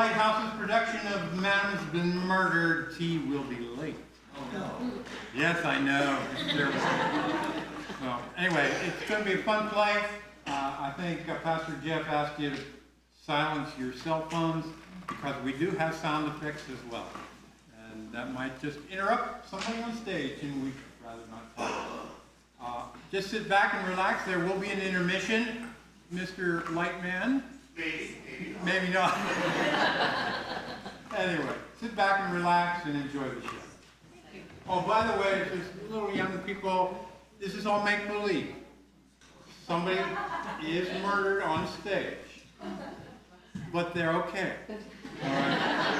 Lighthouse's production of Madam's Been Murdered. Tea will be late. Oh, no. Yes, I know. So, anyway, it's going to be a fun play. I think Pastor Jeff asked you to silence your cell phones because we do have sound effects as well. And that might just interrupt somebody on stage, and we'd rather not talk. Just sit back and relax. There will be an intermission, Mr. Lightman. Maybe not. Anyway, sit back and relax and enjoy the show. Oh, by the way, there's little young people, this is all make-believe. Somebody is murdered on stage, but they're okay. All right?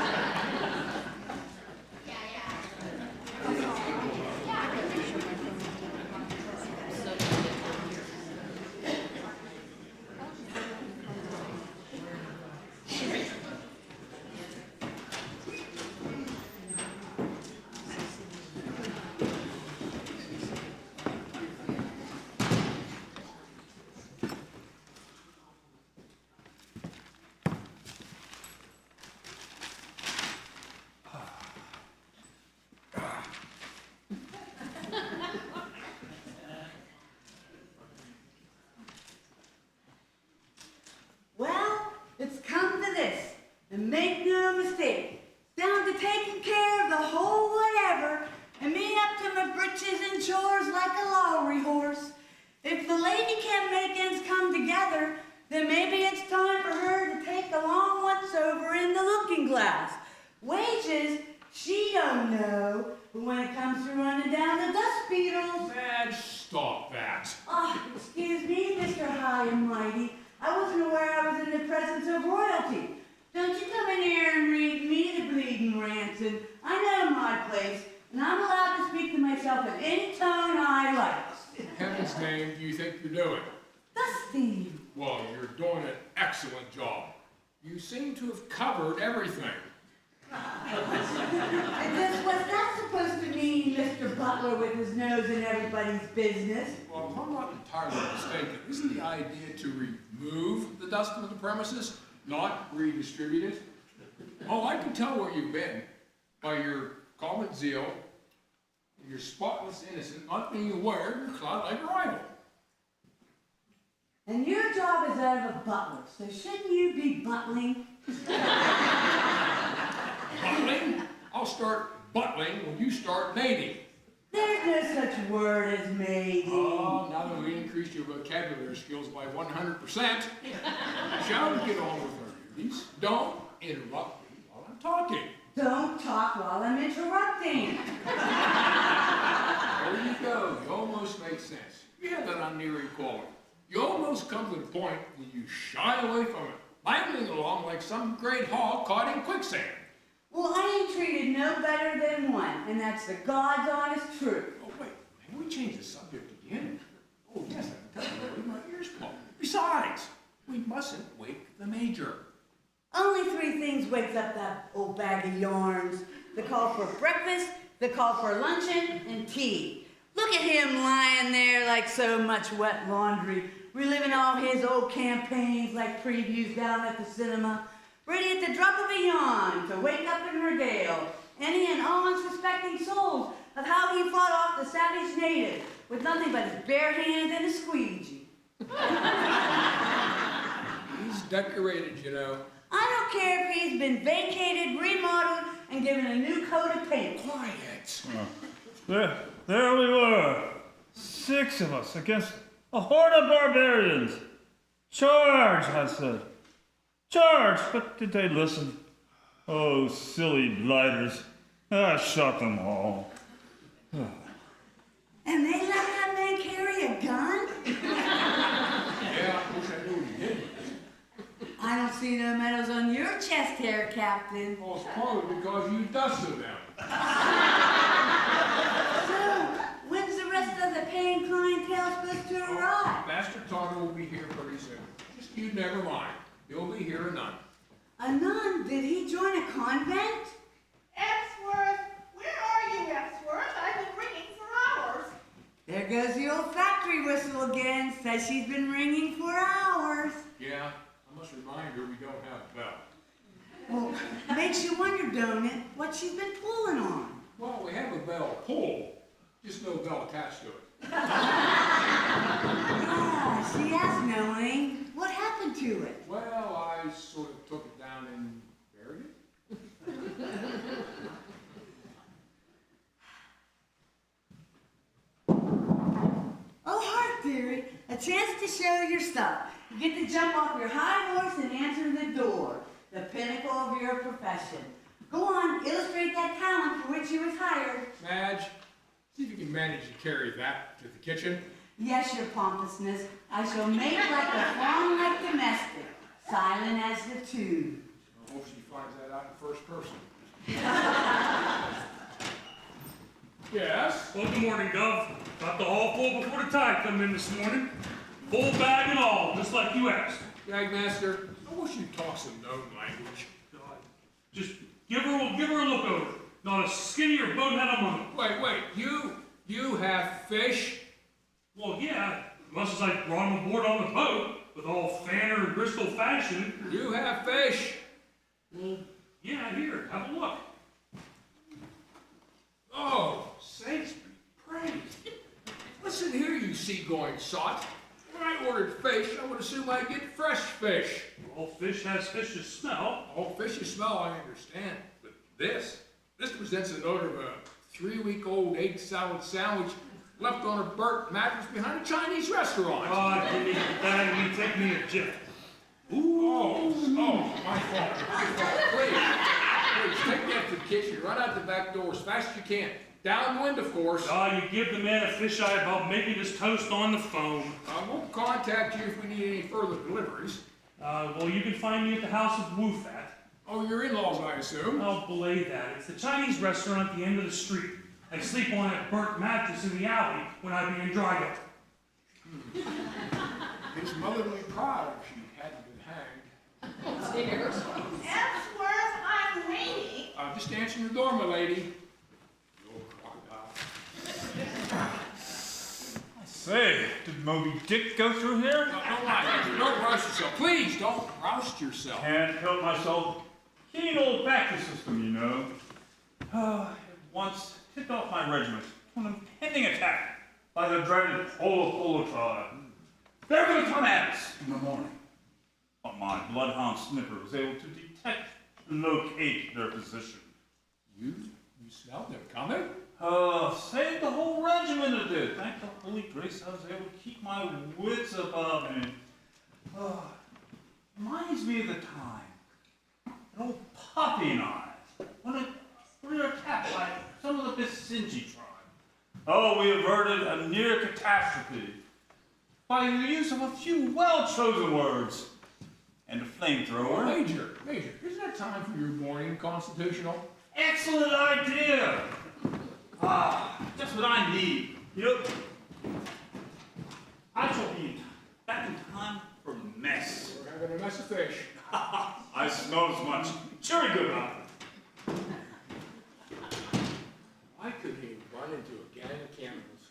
Well, it's come to this, and make no mistake, down to taking care of the whole whatever, and me up to my britches and chores like a lottery horse. If the lady can't make ends come together, then maybe it's time for her to take a long once over in the looking glass. Wages, she don't know, but when it comes to running down the dust beetles... Madge, stop that. Oh, excuse me, Mr. High and Mighty. I wasn't aware I was in the presence of royalty. Don't you come in here and read me the bleeding rancid. I know my place, and I'm allowed to speak to myself in any tone I like. In heaven's name, do you think you're doing? Dusty. Well, you're doing an excellent job. You seem to have covered everything. What's that supposed to mean, Mr. Butler with his nose in everybody's business? Well, if I'm not entirely mistaken, isn't the idea to remove the dust from the premises, not redistribute it? Oh, I can tell where you've been by your common zeal, and your spotless innocence not being aware of your cloud-like arrival. And your job is that of a butler, so shouldn't you be butling? Buttling? I'll start buttling when you start mating. There's no such word as mating. Oh, now that we increased your vocabulary skills by 100%, shall we get on with our duties? Don't interrupt me while I'm talking. Don't talk while I'm interrupting. There you go. You almost make sense. You have that unnearing quality. You almost come to the point when you shy away from it, idling along like some great hog caught in quicksand. Well, I ain't treated no better than one, and that's the God's honest truth. Oh, wait. Maybe we change the subject again. Oh, yes, I can tell you. My ears pop. Besides, we mustn't wake the major. Only three things wakes up that old bag of yarns. The call for breakfast, the call for luncheon, and tea. Look at him lying there like so much wet laundry, reliving all his old campaigns like previews down at the cinema, ready at the drop of a yawn to wake up and regale any and all unsuspecting souls of how he fought off the savage native with nothing but his bare hands and a squeegee. He's decorated, you know. I don't care if he's been vacated, remodeled, and given a new coat of paint. Quiet. There we were, 6 of us against a horde of barbarians. Charge, I said. Charge, but did they listen? Oh, silly blighters. I shot them all. And they let that man carry a gun? Yeah, I wish I knew what he did. I don't see no medals on your chest hair, Captain. Well, it's probably because you dusted them. So, when's the rest of the paying clientele supposed to arrive? Master Tonto will be here pretty soon. Just you never mind. He'll be here anon. A nun? Did he join a convent? Epsworth! Where are you, Epsworth? I've been ringing for hours. There goes the old factory whistle again. Says she's been ringing for hours. Yeah, I must remind her we don't have a bell. Well, chew on your donut, what she's been pulling on. Well, we have a bell pull, just no bell attached to it. Yeah, she asked knowing. What happened to it? Well, I sort of took it down and buried it. Oh, heart dearie, a chance to show your stuff. You get to jump off your high horse and answer the door, the pinnacle of your profession. Go on, illustrate that talent for which you was hired. Madge, see if you can manage to carry that to the kitchen. Yes, your pompousness, I shall make like a fawn like domestic, silent as the tube. I hope she finds that out in first person. Yes? Well, good morning, Gov. Got the hall full before the tide come in this morning. Full bag and all, just like you asked. Gagmaster, I wish you'd talk some known language. God, just give her a look over. Not a skinnier bonehead among them. Wait, you have fish? Well, yeah, much as I brought them aboard on the boat, with all Fanner and Bristol fashion. You have fish? Well, yeah, here, have a look. Oh, sakes be praised. Listen here, you seagoing sot. When I ordered fish, I would assume I'd get fresh fish. All fish has fish's smell. Oh, fishy smell, I understand. But this presents an odor of a 3-week-old egg salad sandwich left on a burnt mattress behind a Chinese restaurant. God, give me that and you take me a jiff. Oh, my fault. Please, take that to the kitchen. Run out the back door as fast as you can. Downwind, of course. You give the man a fisheye about making his toast on the phone. I won't contact you if we need any further deliveries. Well, you can find me at the House of Wu Fat. Oh, your in-laws, I assume. I'll belay that. It's the Chinese restaurant at the end of the street. I sleep on a burnt mattress in the alley when I be in dry dock. His mother would be proud if she hadn't been hanged. Epsworth, I'm waiting. Just answering the door, my lady. The old crocodile. Say, did Moby Dick go through here? No, don't lie, Andrew. Don't roust yourself. Please, don't roust yourself. Can't help myself. Keen old factory system, you know. It once tipped off my regiment to an impending attack by the dreaded Polo tribe. They're going to come at us in the morning. But my bloodhound Snipper was able to detect and locate their position. You smelled them coming? Saved the whole regiment it did. Thank the Holy Grace I was able to keep my wits about me. Reminds me of the time that old Poppy and I were attacked by some of the Bisinji tribe. We averted a near catastrophe by the use of a few well-chosen words and a flamethrower. Major, isn't it time for your morning constitutional? Excellent idea! Just what I need. You know, I shall be back in time for mess. We're having a mess of fish. I smell as much. Cherry good about it. Why couldn't he run into a gang of cannibals?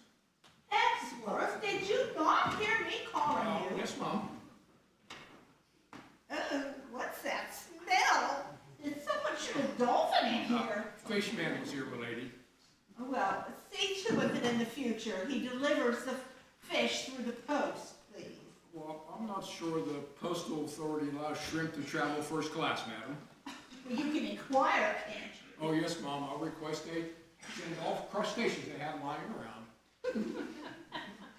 Epsworth, did you not hear me calling you? Yes, Mom. What's that smell? Did someone shoot a dolphin in here? Fishman was here, milady. Well, see to it that in the future he delivers the fish through the post, please. Well, I'm not sure the postal authority allows shrimp to travel first class, madam. Well, you can inquire, can't you? Oh, yes, Mom. I'll request they send all crustaceans they have lying around.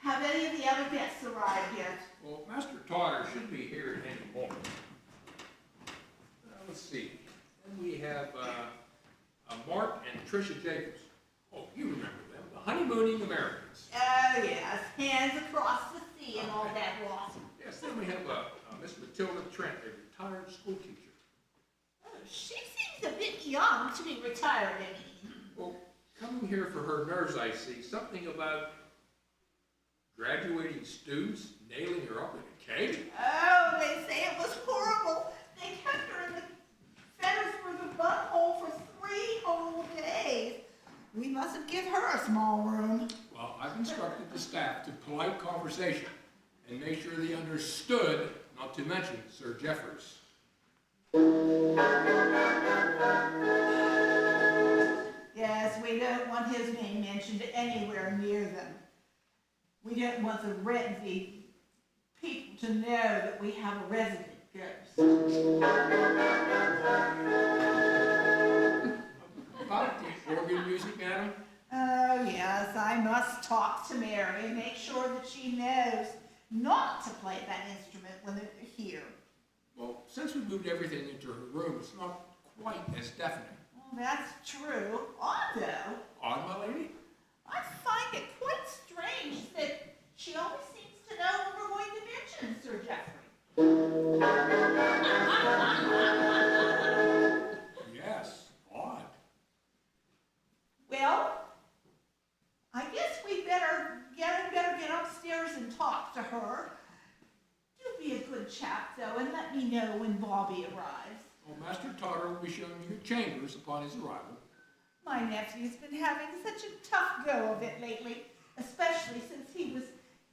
Have any of the other guests arrived yet? Well, Master Totter should be here at any moment. Let's see. Then we have Mark and Tricia Jacobs. Oh, you remember them, the honeymooning Americans. Oh, yes, hands across the sea and all that rot. Yes, then we have Miss Matilda Trent, a retired school teacher. Oh, she seems a bit young to be retired, I mean. Well, coming here for her nerves, I see. Something about graduating students nailing her up in a cage. Oh, they say it was horrible. They kept her in the fetters through the butthole for 3 whole days. We mustn't give her a small room. Well, I've instructed the staff to polite conversation and make sure they understood, not to mention Sir Jeffers. Yes, we don't want his name mentioned anywhere near them. We don't want the Renby people to know that we have a resident ghost. About the organ music, madam? Oh, yes, I must talk to Mary and make sure that she knows not to play that instrument when they're here. Well, since we moved everything into her room, it's not quite as deafening. Well, that's true. Odd, though. Odd, my lady? I find it quite strange that she always seems to know when we're going to mention Sir Geoffrey. Yes, odd. Well, I guess we better get upstairs and talk to her. Do be a good chap, though, and let me know when Bobby arrives. Well, Master Totter will be showing you your chambers upon his arrival. My nephew's been having such a tough go of it lately, especially since he was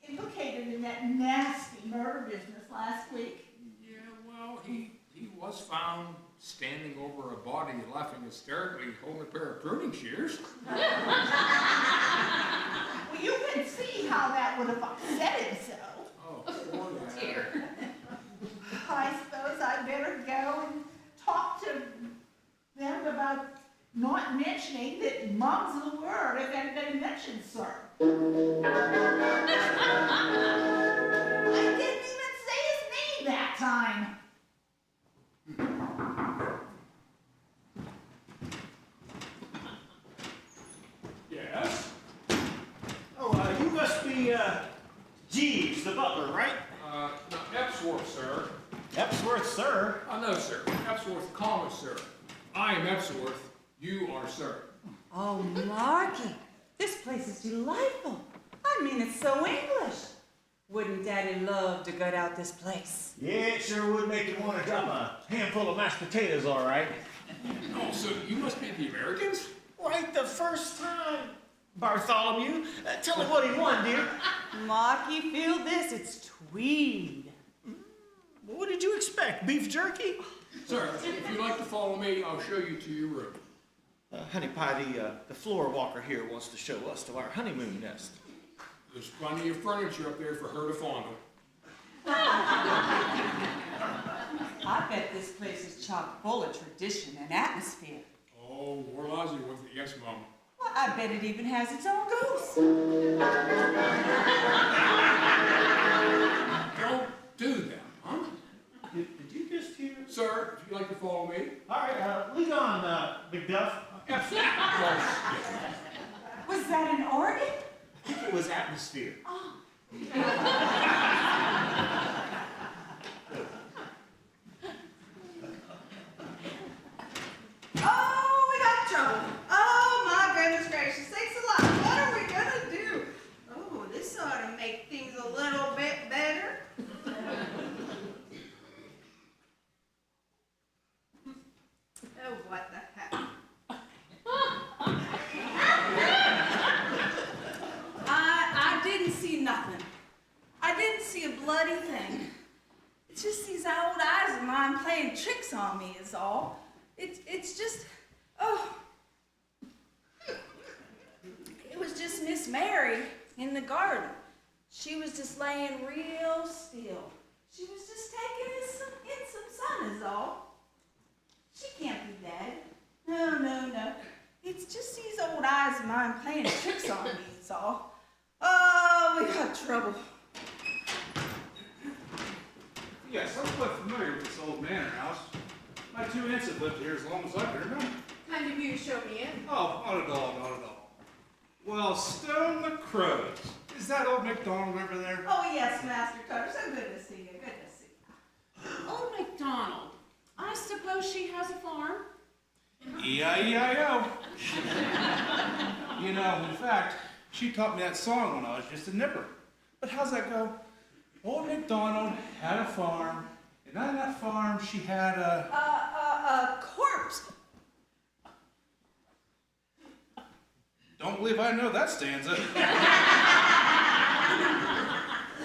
implicated in that nasty murder business last week. Yeah, well, he was found standing over a body laughing hysterically, holding a pair of pruning shears. Well, you can see how that would have upset him so. Oh, poor lad. I suppose I'd better go and talk to them about not mentioning that Mum's the word if anybody mentions Sir. I didn't even say his name that time. Yes? Oh, you must be, Jeeves, the butler, right? No, Epsworth, sir. Epsworth, sir. No, sir. Epsworth, call us, sir. I am Epsworth. You are sir. Oh, Marky, this place is delightful. I mean, it's so English. Wouldn't Daddy love to gut out this place? Yeah, it sure would make you want to drop a handful of mashed potatoes, all right. Oh, so you must be the Americans? Right the first time. Bartholomew, tell me what he won, dear. Marky, feel this, it's Tweed. What did you expect, beef jerky? Sir, if you'd like to follow me, I'll show you to your room. Honey Pie, the floor walker here wants to show us to our honeymoon nest. There's plenty of furniture up there for her to fondle. I bet this place is chock full of tradition and atmosphere. Oh, Warlazi with it. Yes, Mom. Well, I bet it even has its own ghost. Don't do that, huh? Did you just hear? Sir, if you'd like to follow me. All right, lead on, McDuff. Absolutely. Was that an organ? I think it was atmosphere. Oh, we got trouble. Oh, my goodness gracious. Thanks a lot. What are we gonna do? Oh, this ought to make things a little bit better. Oh, what the heck? I didn't see nothing. I didn't see a bloody thing. It's just these old eyes of mine playing tricks on me is all. It's just, oh. It was just Miss Mary in the garden. She was just laying real still. She was just taking in some sun is all. She can't be dead. No. It's just these old eyes of mine playing tricks on me is all. Oh, we got trouble. Yes, I'm quite familiar with this old manor house. My two aunts have lived here as long as I can remember. Kind of you to show me in. Oh, not at all, not at all. Well, Stone the Crows. Is that old MacDonald over there? Oh, yes, Master Cutter. So good to see you. Good to see you. Oh, MacDonald. I suppose she has a farm? E-I-E-I-O. You know, in fact, she taught me that song when I was just a nipper. But how's that go? Old MacDonald had a farm, and on that farm she had a Corpse. Don't believe I know that stanza.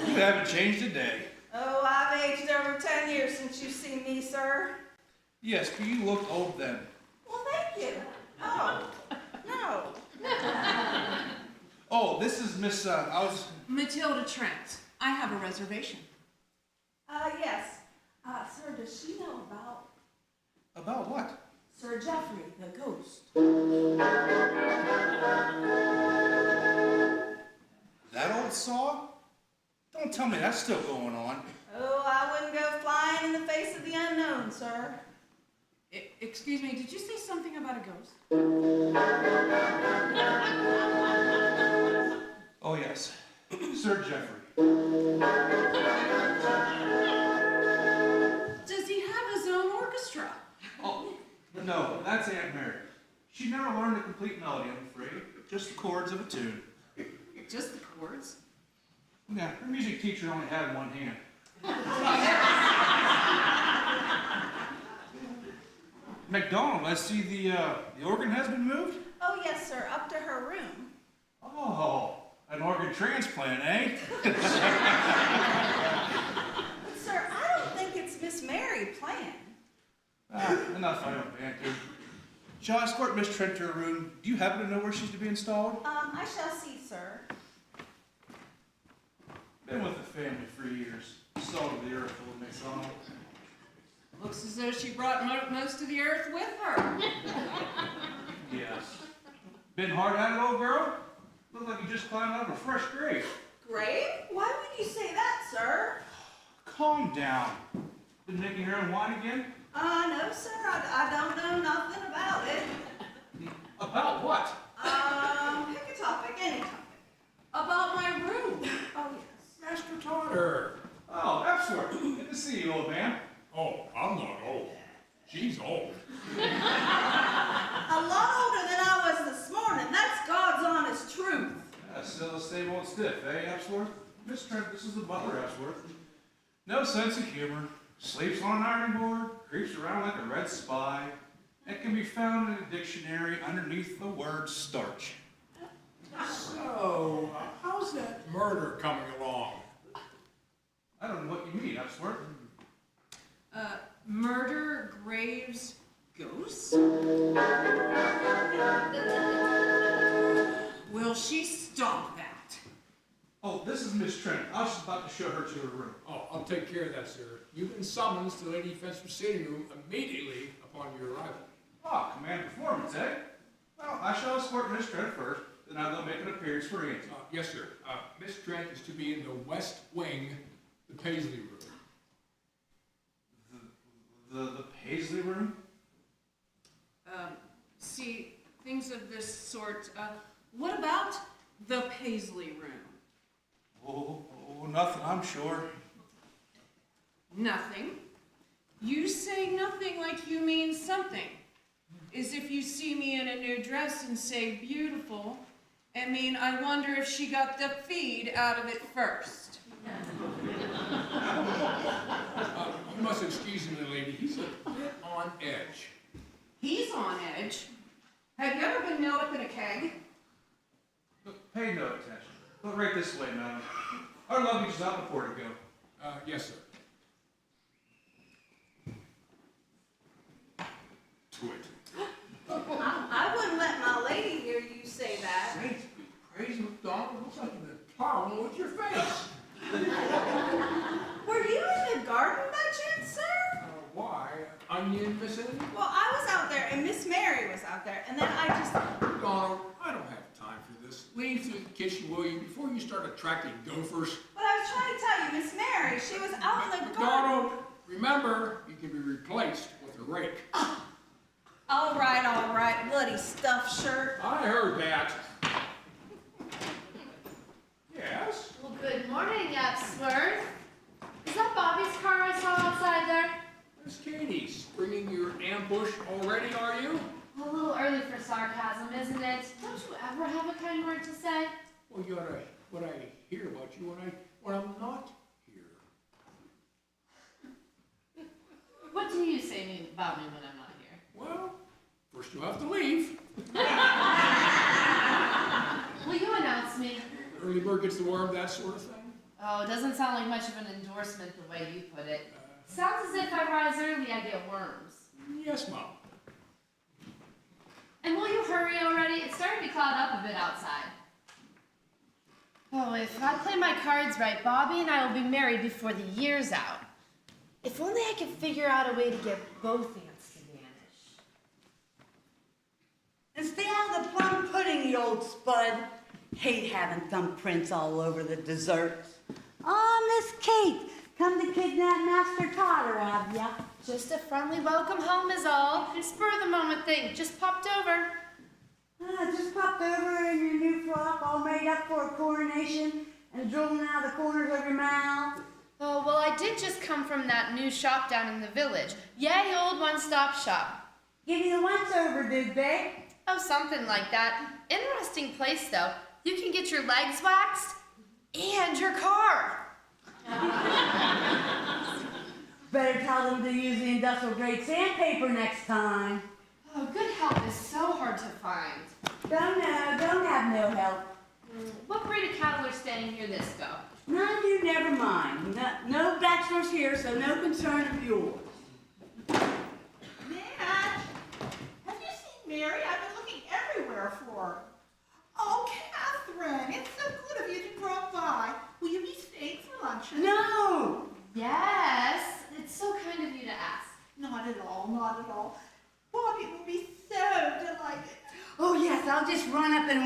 You haven't changed a day. Oh, I've aged over 10 years since you've seen me, sir. Yes, but you look old then. Well, thank you. Oh, no. Oh, this is Miss, Matilda Trent. I have a reservation. Yes. Sir, does she know about About what? Sir Geoffrey, the ghost? That old saw? Don't tell me that's still going on. Oh, I wouldn't go flying in the face of the unknown, sir. Excuse me, did you say something about a ghost? Oh, yes. Sir Geoffrey. Does he have his own orchestra? Oh, no, that's Aunt Mary. She never learned a complete melody, I'm afraid. Just the chords of a tune. Just the chords? Yeah, her music teacher only had one hand. MacDonald, I see the organ has been moved? Oh, yes, sir, up to her room. Oh, an organ transplant, eh? But, sir, I don't think it's Miss Mary playing. Enough, I don't banter. Shall I escort Miss Trent to her room? Do you happen to know where she's to be installed? I shall see, sir. Been with the family for years. Salt of the earth, old MacDonald. Looks as though she brought most of the earth with her. Yes. Been hard at it, old girl? Look like you just climbed out of a fresh grave. Grave? Why would you say that, sir? Calm down. Been making your own wine again? No, sir, I don't know nothing about it. About what? Pick a topic, any topic. About my room. Oh, yes. Master Totter. Oh, Epsworth. Good to see you, old man. Oh, I'm not old. She's old. A lot older than I was this morning. That's God's honest truth. Still the same old stiff, eh, Epsworth? Miss Trent, this is the butler, Epsworth. No sense of humor. Sleeps on an ironing board, creeps around like a red spy, and can be found in a dictionary underneath the word starch. So, how's that murder coming along? I don't know what you mean, Epsworth. Murder, graves, ghosts? Will she stop that? Oh, this is Miss Trent. I was just about to show her to her room. Oh, I'll take care of that, sir. You've been summoned to Lady Fencer's sitting room immediately upon your arrival. Ah, command performance, eh? Well, I shall escort Miss Trent first, then I'll go make an appearance for Auntie. Yes, sir. Miss Trent is to be in the west wing, the Paisley room. The Paisley room? See, things of this sort. What about the Paisley room? Oh, nothing, I'm sure. Nothing. You say nothing like you mean something. As if you see me in a new dress and say beautiful, and mean I wonder if she got the feed out of it first. You must excuse me, lady. He's a bit on edge. He's on edge. Have you ever been nailed up in a keg? Pay no attention. Look right this way, madam. Our luggage is out the portico. Yes, sir. Twit. I wouldn't let my lady hear you say that. Saints be praised, MacDonald. Looks like you've been plowing with your face. Were you in the garden by chance, sir? Why? Onion vicinity? Well, I was out there, and Miss Mary was out there, and then I just... MacDonald, I don't have time for this. Leave through the kitchen, will you, before you start attracting gophers? But I was trying to tell you, Miss Mary, she was out in the garden. MacDonald, remember, you can be replaced with a rake. All right, bloody stuffed shirt. I heard that. Yes? Well, good morning, Epsworth. Is that Bobby's car I saw outside there? Miss Katie, springing your ambush already, are you? A little early for sarcasm, isn't it? Don't you ever have a kind word to say? Well, you ought to, what I hear about you when I'm not here. What do you say about me when I'm not here? Well, first you have to leave. Will you announce me? Early bird gets the worm, that sort of thing. Oh, it doesn't sound like much of an endorsement the way you put it. Sounds as if I rise early, I get worms. Yes, Mom. And will you hurry already? It's starting to cloud up a bit outside. Oh, if I play my cards right, Bobby and I will be married before the year's out. If only I could figure out a way to get both aunts to vanish. And stay out of the plum pudding, you old spud. Hate having thumbprints all over the desserts. Oh, Miss Kate, come to kidnap Master Totter, have ya? Just a friendly welcome home is all. Spur of the moment thing. Just popped over. Just popped over in your new frock, all made up for a coronation, and drooling out the corners of your mouth. Oh, well, I did just come from that new shop down in the village. Yay, old one-stop shop. Give you the once-over, dude, babe. Oh, something like that. Interesting place, though. You can get your legs waxed and your car. Better tell them to use the industrial-grade sandpaper next time. Oh, good help is so hard to find. Don't have no help. What breed of cattle are standing near this, go? None of you, never mind. No bachelors here, so no concern of yours. Madge, have you seen Mary? I've been looking everywhere for her. Oh, Catherine, it's so good of you to drop by. Will you be staying for luncheon? No! Yes, it's so kind of you to ask. Not at all, not at all. Bobby will be so delighted. Oh, yes, I'll just run up and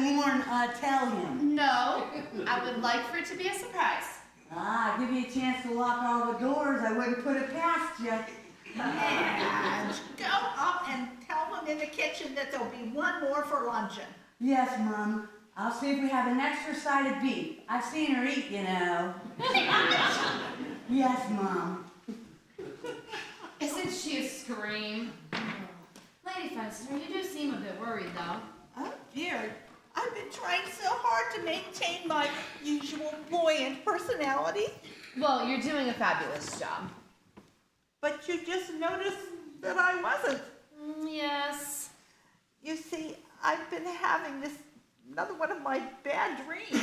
tell him. No, I would like for it to be a surprise. Give you a chance to lock all the doors. I wouldn't put it past you. Madge, go up and tell them in the kitchen that there'll be one more for luncheon. Yes, Mom. I'll see if we have an extra side of beef. I've seen her eat, you know. Yes, Mom. Isn't she a scream? Lady Fenster, you do seem a bit worried, though. Oh dear, I've been trying so hard to maintain my usual buoyant personality. Well, you're doing a fabulous job. But you just noticed that I wasn't. Yes. You see, I've been having another one of my bad dreams.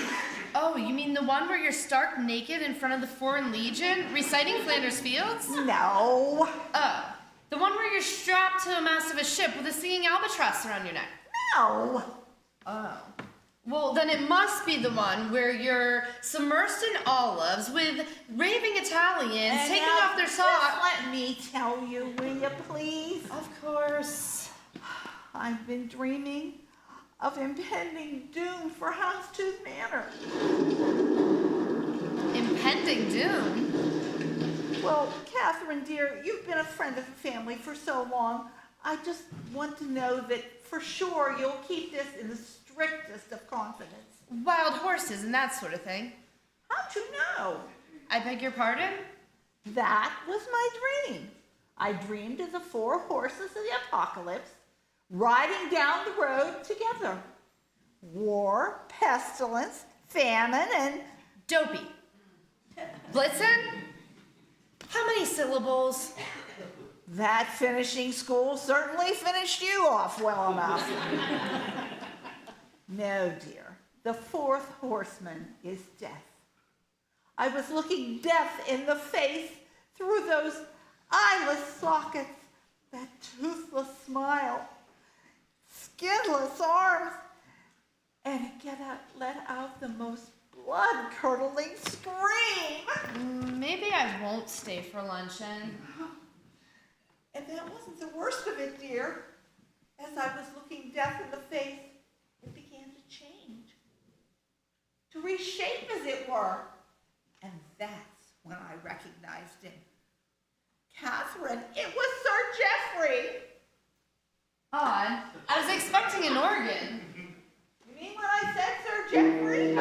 Oh, you mean the one where you're stark naked in front of the Foreign Legion, reciting Flanders Fields? No. Oh, the one where you're strapped to the mast of a ship with a singing albatross around your neck? No. Oh. Well, then it must be the one where you're submersed in olives with raving Italians taking off their socks. Just let me tell you, will you please? Of course. I've been dreaming of impending doom for Houndstooth Manor. Impending doom? Well, Catherine, dear, you've been a friend of the family for so long. I just want to know that for sure you'll keep this in the strictest of confidence. Wild horses and that sort of thing. How'd you know? I beg your pardon? That was my dream. I dreamed of the 4 horses of the apocalypse riding down the road together. War, pestilence, famine, and... Dopey. Blitzen? How many syllables? That finishing school certainly finished you off well enough. No, dear. The 4th horseman is death. I was looking death in the face through those eyeless sockets, that toothless smile, skinless arms, and it let out the most blood-curdling scream. Maybe I won't stay for luncheon. And that wasn't the worst of it, dear. As I was looking death in the face, it began to change, to reshape, as it were. And that's when I recognized him. Catherine, it was Sir Geoffrey. Odd. I was expecting an organ. You mean when I said Sir Geoffrey?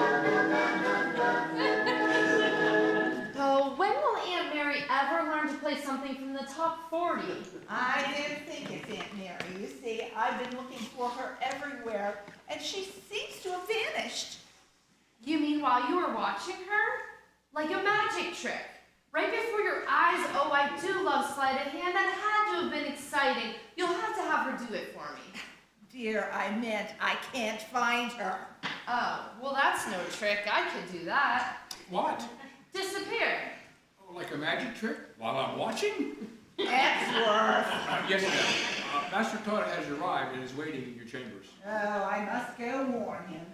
Oh, when will Aunt Mary ever learn to play something from the top 40? I didn't think it's Aunt Mary. You see, I've been looking for her everywhere, and she seems to have vanished. You mean while you were watching her? Like a magic trick. Right before your eyes. Oh, I do love sleight of hand. That had to have been exciting. You'll have to have her do it for me. Dear, I meant I can't find her. Oh, well, that's no trick. I could do that. What? Disappear. Oh, like a magic trick while I'm watching? Epsworth. Yes, ma'am. Master Todd has arrived and is waiting in your chambers. Oh, I must go warn him.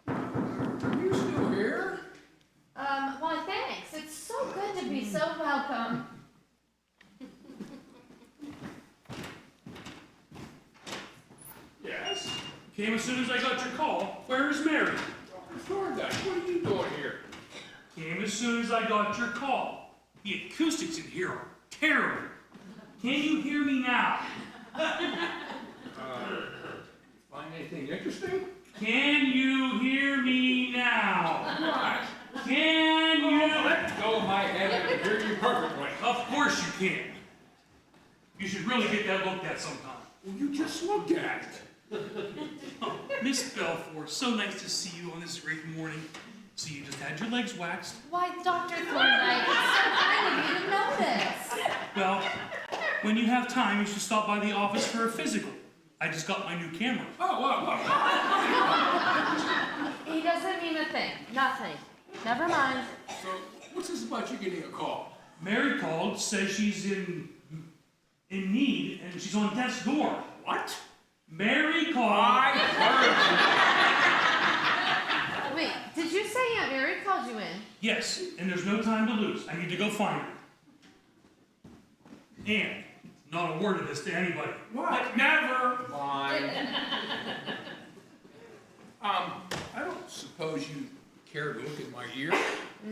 Are you still here? Why thanks. It's so good to be so welcome. Yes? Came as soon as I got your call. Where is Mary? Dr. Thorndyke, what are you doing here? Came as soon as I got your call. The acoustics in here are terrible. Can you hear me now? Find anything interesting? Can you hear me now? What? Can you? Let go of my head. I can hear you perfectly. Of course you can. You should really get that looked at sometime. Well, you just looked at it. Oh, Miss Belfour, so nice to see you on this great morning. So you just had your legs waxed. Why, Dr. Thorndyke, it's so kind of you to notice. Well, when you have time, you should stop by the office for a physical. I just got my new camera. Oh. He doesn't mean a thing. Nothing. Never mind. So, what's this about you getting a call? Mary called, says she's in need, and she's on death's door. What? Mary called. I heard Wait, did you say Aunt Mary called you in? Yes, and there's no time to lose. I need to go find her. And not a word of this to anybody. What? Never. Fine. I don't suppose you care to look at my ear?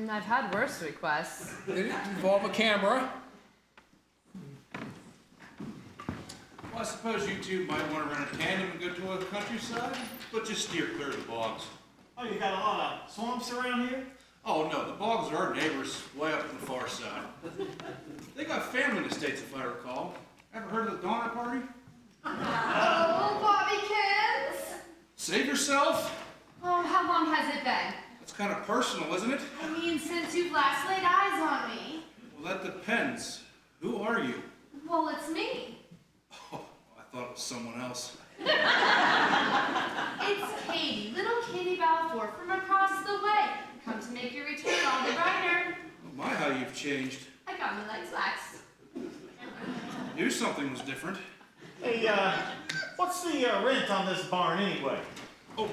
I've had worse requests. Did it involve a camera? Well, I suppose you two might want to rent a tandem and go to a countryside, but just steer clear of the bogs. Oh, you got a lot of swamps around here? Oh no, the bogs are our neighbors way up on the far side. They got family estates, if I recall. Ever heard of the Donner Party? Oh, Bobbykins! Save yourself? Oh, how long has it been? That's kind of personal, isn't it? I mean, since you've last laid eyes on me. Well, that depends. Who are you? Well, it's me. Oh, I thought it was someone else. It's Katie, little Katie Balfour from across the way. Come to make your return all the brighter. Oh my, how you've changed. I got my legs waxed. Knew something was different. Hey, what's the rent on this barn anyway? Oh,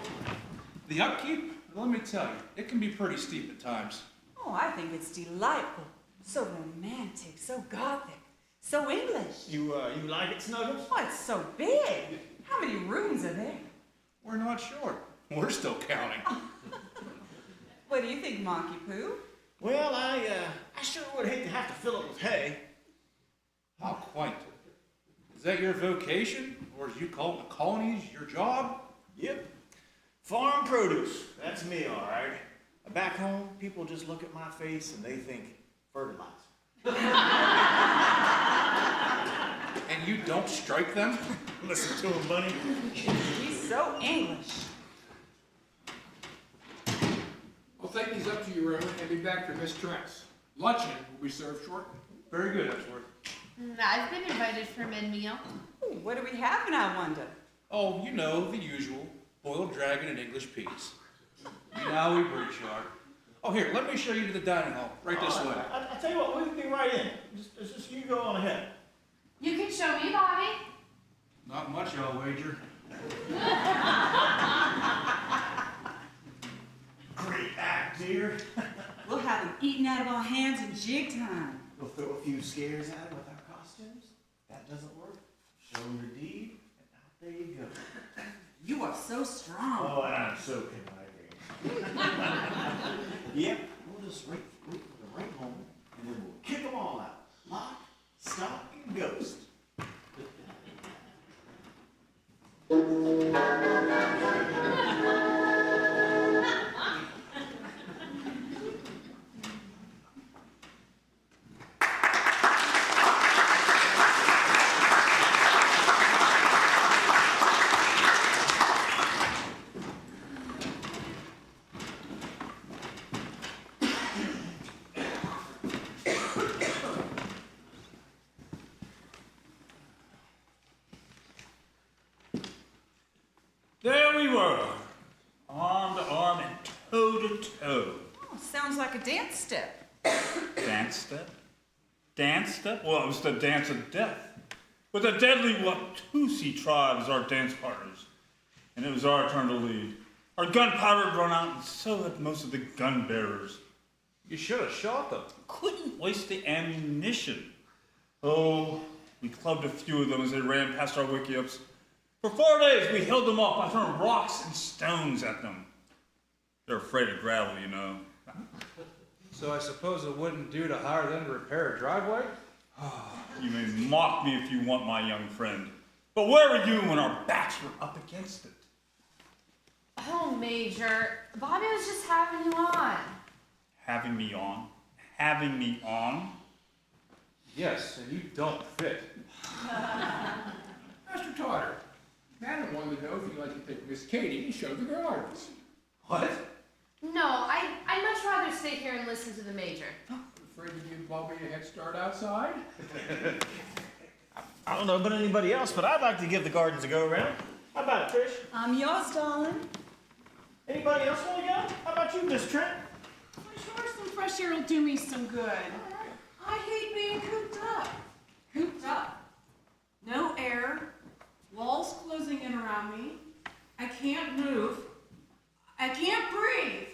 the upkeep? Let me tell you, it can be pretty steep at times. Oh, I think it's delightful. So romantic, so gothic, so English. You like it, Snuggles? Oh, it's so big. How many rooms are there? We're not sure. We're still counting. What do you think, Monkey Poo? Well, I sure would hate to have to fill it with hay. How quaint. Is that your vocation? Or as you call it in the colonies, your job? Yep. Farm produce. That's me, all right. Back home, people just look at my face and they think fertilizer. And you don't strike them? Listen to him, Bunny. He's so English. I'll take these up to your room and be back for Miss Trent's. Luncheon will be served shortly. Very good, Edgeworth. I've been invited for mid-meal. Ooh, what are we having, I wonder? Oh, you know, the usual. Boiled dragon and English peas. Now we British-yard. Oh, here, let me show you to the dining hall. Right this way. I tell you what, we can be right in. Just you go on ahead. You can show me, Bobby. Not much, I'll wager. Great act, dear. We'll have them eating out of our hands in jig time. We'll throw a few scares at him with our costumes. If that doesn't work, show him your deed, and out there you go. You are so strong. Oh, and I'm so conniving. Yep, we'll just wait for them right home, and then we'll kick them all out. Lock, stock, and ghost. There we were, arm to arm and toe to toe. Oh, sounds like a dance step. Dance step? Dance step? Well, it was the dance of death. with the deadly Watusi tribe as our dance partners. And it was our turn to lead. Our gunpowder had run out, and so had most of the gun bearers. You should have shot them. Couldn't waste the ammunition. Oh, we clubbed a few of them as they ran past our wickiups. For 4 days, we held them off by throwing rocks and stones at them. They're afraid of gravel, you know. So I suppose it wouldn't do to hire them to repair a driveway? You may mock me if you want, my young friend. But where were you when our backs were up against it? Oh, Major, Bobby was just having you on. Having me on? Having me on? Yes, and you don't fit. Master Totter, Madam wanted to know if you'd like to take Miss Katie and show the gardens. What? No, I'd much rather stay here and listen to the Major. Afraid to give Bobby a head start outside? I don't know about anybody else, but I'd like to give the gardens a go around. How about it, Trish? I'm yours, darling. Anybody else want to go? How about you, Miss Trent? I'm sure some fresh air will do me some good. I hate being cooped up. Cooped up. No air. Walls closing in around me. I can't move. I can't breathe.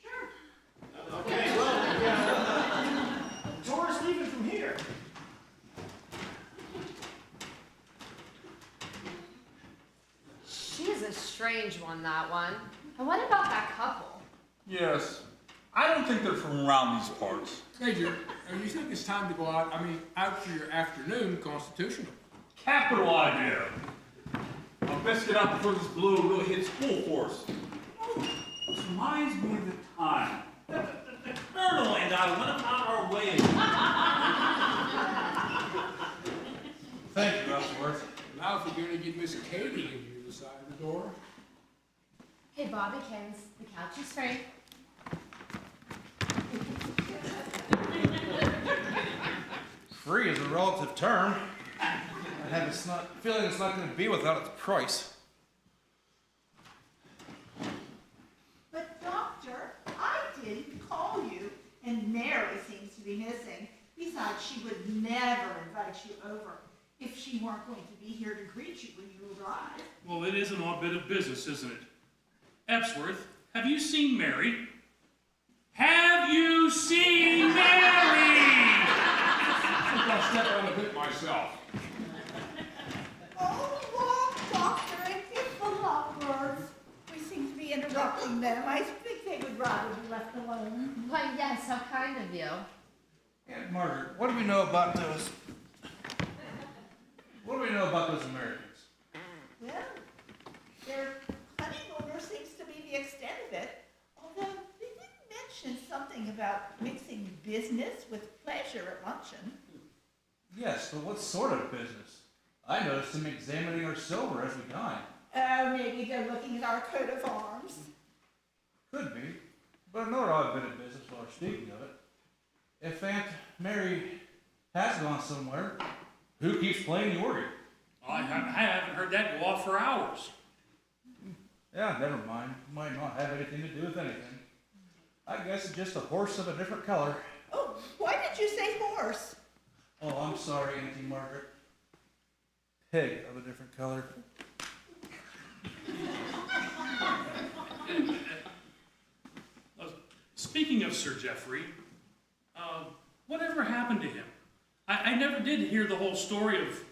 Sure. Okay, well, Doris leaving from here. She's a strange one, that one. And what about that couple? Yes. I don't think they're from around these parts. Major, you think it's time to go out for your afternoon constitutional? Capital idea. I'll best get out before this blow really hits full force. Oh, this reminds me of the time. The Colonel and I went about our way. Thank you, Ellsworth. Now if you're going to get Miss Katie into the side of the door. Hey, Bobbykins, the couch is free. Free is a relative term. I have a feeling it's not going to be without its price. But doctor, I didn't call you, and Mary seems to be missing. Besides, she would never invite you over if she weren't going to be here to greet you when you arrive. Well, it is an odd bit of business, isn't it? Epsworth, have you seen Mary? Have you seen Mary? I think I'll step on a bit myself. Oh, look, doctor, it's the lovebirds. We seem to be interrupting them. I think they would rather be left alone. Why, yes, how kind of you. Aunt Margaret, what do we know about those? What do we know about those Americans? Well, their honeymoon seems to be the extent of it, although they did mention something about mixing business with pleasure at luncheon. Yes, but what sort of business? I noticed them examining our silver as we dined. Oh, maybe they're looking at our coat of arms. Could be, but I know I've been in business while we're speaking of it. If Aunt Mary has gone somewhere, who keeps playing the organ? I haven't heard that go off for hours. Yeah, never mind. Might not have anything to do with anything. I guess it's just a horse of a different color. Oh, why did you say horse? Oh, I'm sorry, Auntie Margaret. Pig of a different color. Speaking of Sir Geoffrey, whatever happened to him? I never did hear the whole story of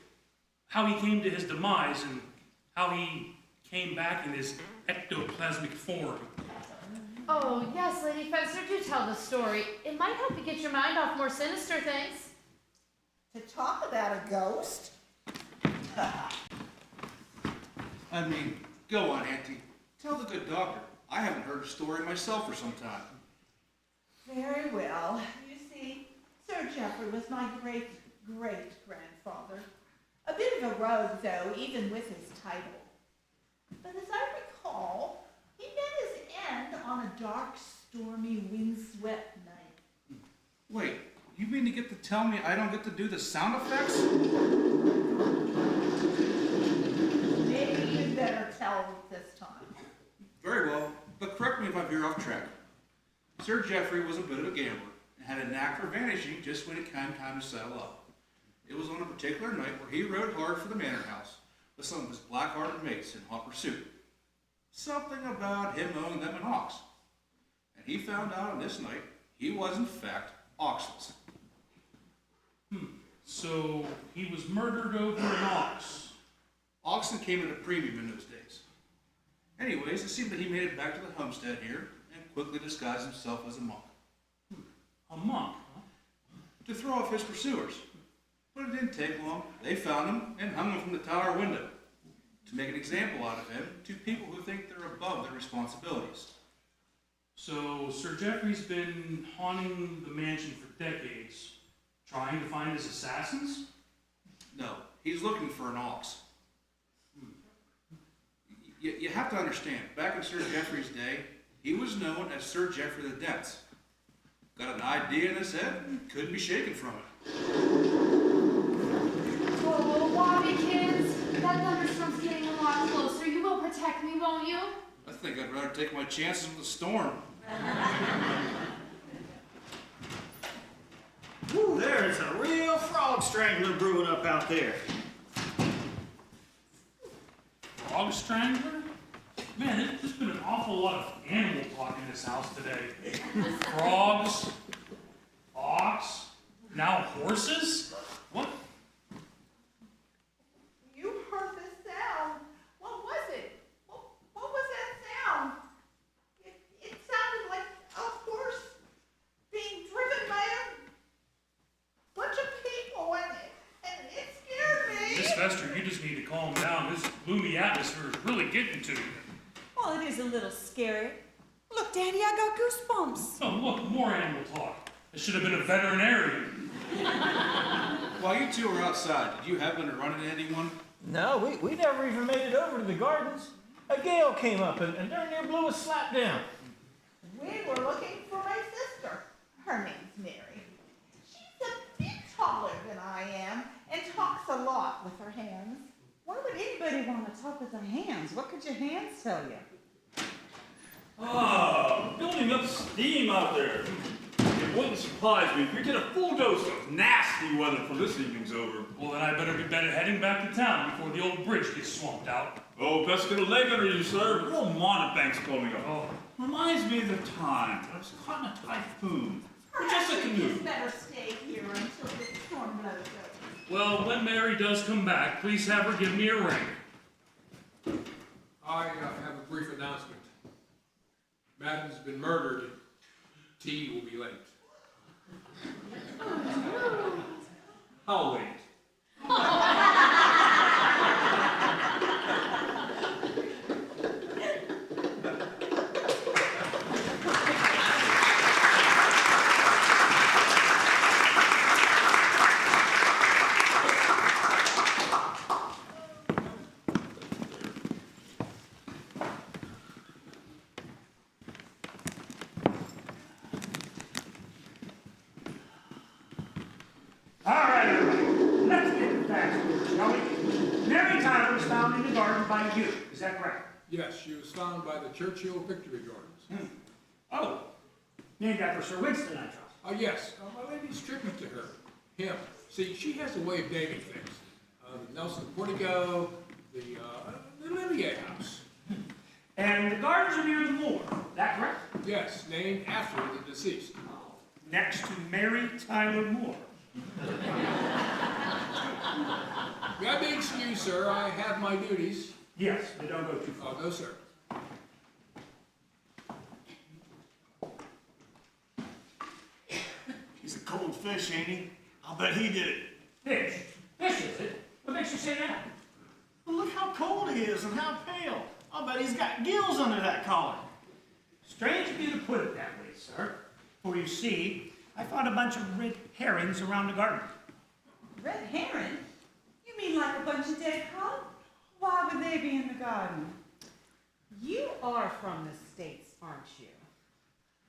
how he came to his demise and how he came back in his ectoplasmic form. Oh, yes, Lady Fencer, do tell the story. It might help you get your mind off more sinister things. To talk about a ghost? I mean, go on, Auntie. Tell the good doctor. I haven't heard a story myself for some time. Very well. You see, Sir Geoffrey was my great-great-grandfather. A bit of a rogue, though, even with his title. But as I recall, he met his end on a dark, stormy, windswept night. Wait, you mean to get to tell me I don't get to do the sound effects? Maybe you'd better tell this time. Very well, but correct me if I veer off track. Sir Geoffrey was a bit of a gambler and had a knack for vanishing just when it came time to settle up. It was on a particular night where he rode hard for the manor house with some of his black-hearted mates in hot pursuit. Something about him owing them an ox. And he found out on this night he was in fact oxless. So he was murdered over an ox. Oxen came at a premium in those days. Anyways, it seemed that he made it back to the homestead here and quickly disguised himself as a monk. A monk, huh? To throw off his pursuers. But it didn't take long. They found him and hung him from the tower window to make an example out of him to people who think they're above their responsibilities. So Sir Geoffrey's been haunting the mansion for decades, trying to find his assassins? No, he's looking for an ox. You have to understand, back in Sir Geoffrey's day, he was known as Sir Geoffrey the Dense. Got an idea in his head, couldn't be shaken from it. Oh, Wobbykins, that thunderstorm's getting a lot closer. You will protect me, won't you? I think I'd rather take my chances with the storm. Whew, there's a real frog strangler brewing up out there. Frog strangler? Man, there's been an awful lot of animal talk in this house today. Frogs, ox, now horses? What? You heard the sound. What was it? What was that sound? It sounded like a horse being driven by a bunch of people, and it scared me. Miss Fester, you just need to calm down. This gloomy atmosphere is really getting to you. Well, it is a little scary. Look, Daddy, I got goosebumps. Oh, look, more animal talk. It should have been a veterinarian. While you two were outside, did you happen to run into anyone? No, we never even made it over to the gardens. A gale came up and darn near blew us slap down. We were looking for my sister. Her name's Mary. She's a bit taller than I am and talks a lot with her hands. Why would anybody want to talk with their hands? What could your hands tell you? Ah, building up steam out there. It wouldn't surprise me if we get a full dose of nasty weather before this evening's over. Well, then I better be heading back to town before the old bridge gets swamped out. Oh, best get a leg under you, sir. The old mountebank's coming up. Oh. Reminds me of the time that I was caught in a typhoon. With just a Perhaps we canoe. just better stay here until the storm blows over. Well, when Mary does come back, please have her give me a ring. I have a brief announcement. Madam's been murdered. Tea will be late. How late? All right, everybody, let's get to facts, shall we? Mary Tyler was found in the garden by you, is that correct? Yes, she was found by the Churchill Victory Gardens. Oh, named after Sir Winston, I trust. Yes, my lady's tribute to her. Him. See, she has a way of naming things. Nelson Portico, the Olivier House. And the gardens are near the moor, is that correct? Yes, named after the deceased. Next to Mary Tyler Moore. May I be excused, sir? I have my duties. Yes, but don't go too far. Oh, no, sir. He's a cold fish, ain't he? I'll bet he did it. Fish? Fish, is it? What makes you say that? Well, look how cold he is and how pale. I'll bet he's got gills under that collar. Strange of you to put it that way, sir. For you see, I found a bunch of red herrings around the garden. Red herring? You mean like a bunch of dead cod? Why would they be in the garden? You are from the States, aren't you?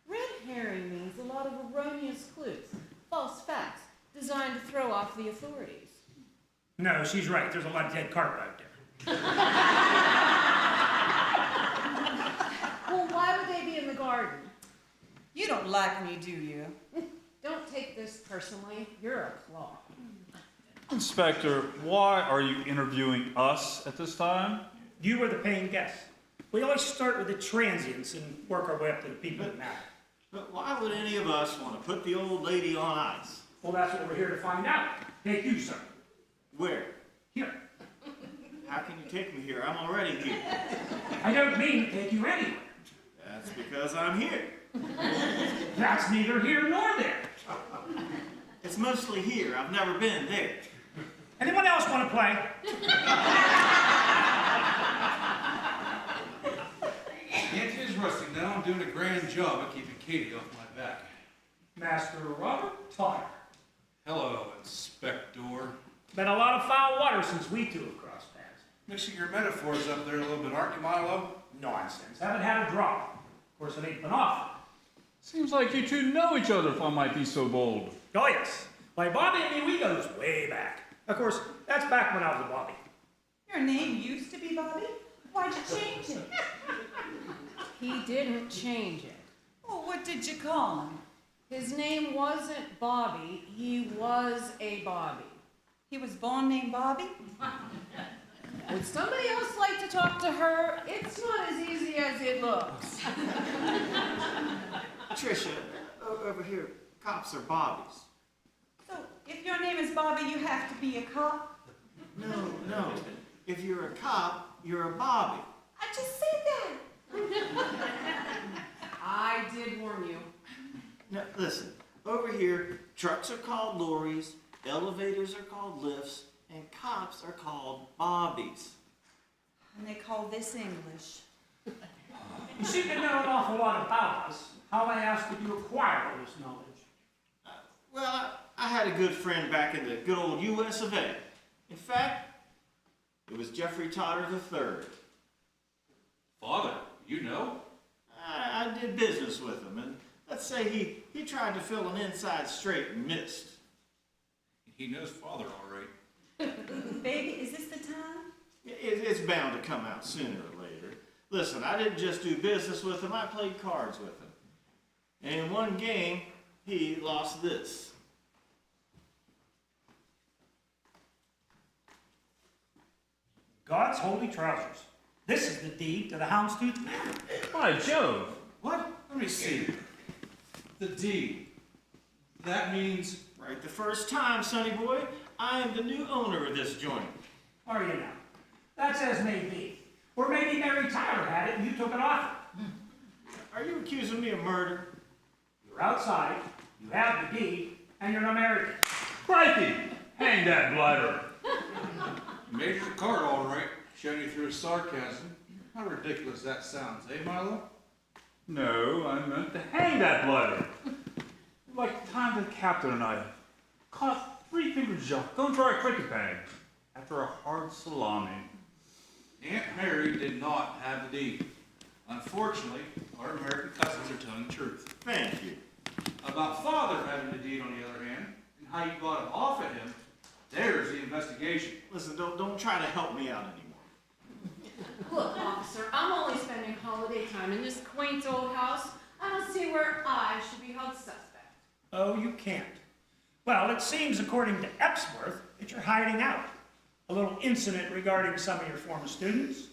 Red herring means a lot of erroneous clues, false facts, designed to throw off the authorities. No, she's right. There's a lot of dead carp out there. Well, why would they be in the garden? You don't like me, do you? Don't take this personally. You're a claw. Inspector, why are you interviewing us at this time? You are the paying guest. We always start with the transients and work our way up to the people that matter. But why would any of us want to put the old lady on ice? Well, that's what we're here to find out. Take you, sir. Where? Here. How can you take me here? I'm already here. I don't mean to take you anywhere. That's because I'm here. That's neither here nor there. It's mostly here. I've never been there. Anyone else want to play? It is Rusty. Now I'm doing a grand job at keeping Katie off my back. Master Robert Totter. Hello, Inspector. Been a lot of foul water since we two have crossed paths. Mixing your metaphors up there a little bit, aren't you, Milo? Nonsense. Haven't had a drop. Of course, it ain't been often. Seems like you two know each other, if I might be so bold. Oh, yes. Why, Bobby and me, we goes way back. Of course, that's back when I was a Bobby. Your name used to be Bobby? Why'd you change it? He didn't change it. Well, what did you call him? His name wasn't Bobby, he was a Bobby. He was born named Bobby? Would somebody else like to talk to her? It's not as easy as it looks. Tricia, over here, cops are bobbies. So, if your name is Bobby, you have to be a cop? No. If you're a cop, you're a bobby. I just said that. I did warn you. Now, listen. Over here, trucks are called lorries, elevators are called lifts, and cops are called bobbies. And they call this English. You seem to know an awful lot about us. How I ask did you acquire all this knowledge? Well, I had a good friend back in the good old U.S. of A. In fact, it was Jeffrey Totter III. Father, you know? I did business with him, and let's say he tried to fill an inside straight and missed. He knows Father all right. Baby, is this the time? It's bound to come out sooner or later. Listen, I didn't just do business with him, I played cards with him. And in one game, he lost this. God's holy trousers. This is the deed to the Houndstooth Manor. By Jove! What? Let me see. The deed. That means... Right the first time, sonny boy. I am the new owner of this joint. Are you now? That's as may be. Or maybe Mary Tyler had it and you took it off her. Are you accusing me of murder? You're outside, you have the deed, and you're an American. Crikey! Hang that blighter! Major's a card all right. Showing you through his sarcasm. How ridiculous that sounds, eh, Milo? No, I meant to hang that blighter. Like the time the captain and I caught 3 Finger Jacques going for our cricket bag after a hard salami. Aunt Mary did not have the deed. Unfortunately, our American cousins are telling the truth. Thank you. About Father having the deed, on the other hand, and how you got it off of him, there's the investigation. Listen, don't try to help me out anymore. Look, officer, I'm only spending holiday time in this quaint old house. I don't see where I should be held suspect. Oh, you can't. Well, it seems, according to Epsworth, that you're hiding out. A little incident regarding some of your former students.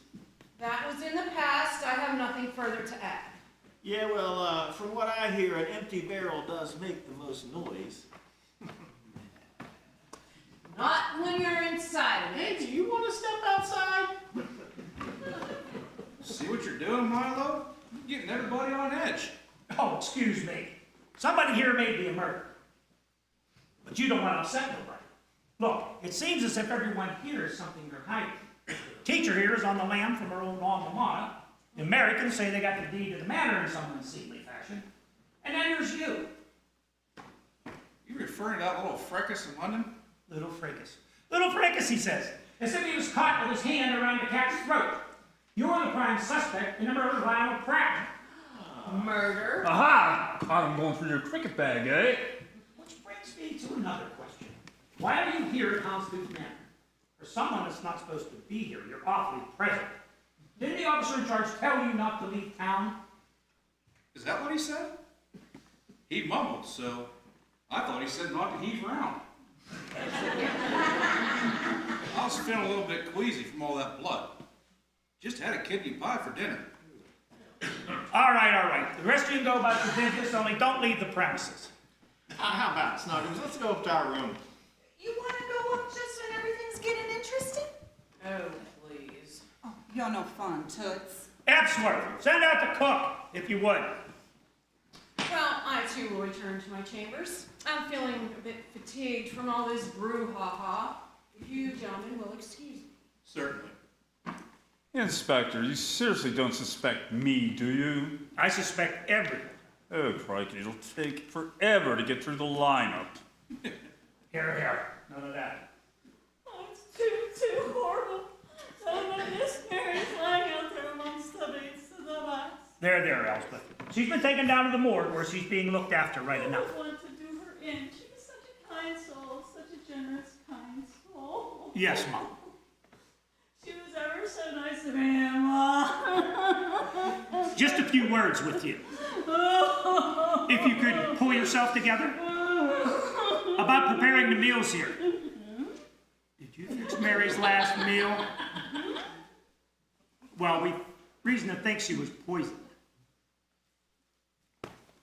That was in the past. I have nothing further to add. Yeah, well, from what I hear, an empty barrel does make the most noise. Not when you're inside of Hey, it. do you want to step outside? See what you're doing, Milo? You're getting everybody on edge. Oh, excuse me. Somebody here may be a murderer. But you don't want to upset nobody. Look, it seems as if everyone here is something they're hiding. The teacher here is on the lam from her own alma mater. The Americans say they got the deed to the manor in some unseemly fashion. And then there's you. You referring to that little fracas in London? Little fracas. Little fracas, he says. As if he was caught with his hand around the cat's throat. You're the prime suspect in the murder of Lionel Pratt. Murder? Aha! Caught him going for your cricket bag, eh? Which brings me to another question. Why are you here at Houndstooth Manor? For someone that's not supposed to be here, you're awfully present. Didn't the officer in charge tell you not to leave town? Is that what he said? He mumbled, so I thought he said not to heave around. I was feeling a little bit queasy from all that blood. Just had a kidney pie for dinner. All right. The rest of you can go about your business, only don't leave the premises. How about it, Snuggles? Let's go up to our room. You want to go up just when everything's getting interesting? Oh, please. Oh, you're no fun, Toots. Epsworth, send out the cook, if you would. Well, I too will return to my chambers. I'm feeling a bit fatigued from all this brouhaha. If you gentlemen will excuse me. Certainly. Inspector, you seriously don't suspect me, do you? I suspect everyone. Oh, crikey, it'll take forever to get through the lineup. Here. None of that. Oh, it's too horrible. So Miss Mary's lying out there amongst the beasts of the box. There, Elspeth. She's been taken down to the morgue where she's being looked after right enough. I want to do her in. She was such a kind soul, such a generous, kind soul. Yes, Mom. She was ever so nice to me, Emma. Just a few words with you. If you could pull yourself together. About preparing the meals here. Did you fix Mary's last meal? Well, we reason to think she was poisoned.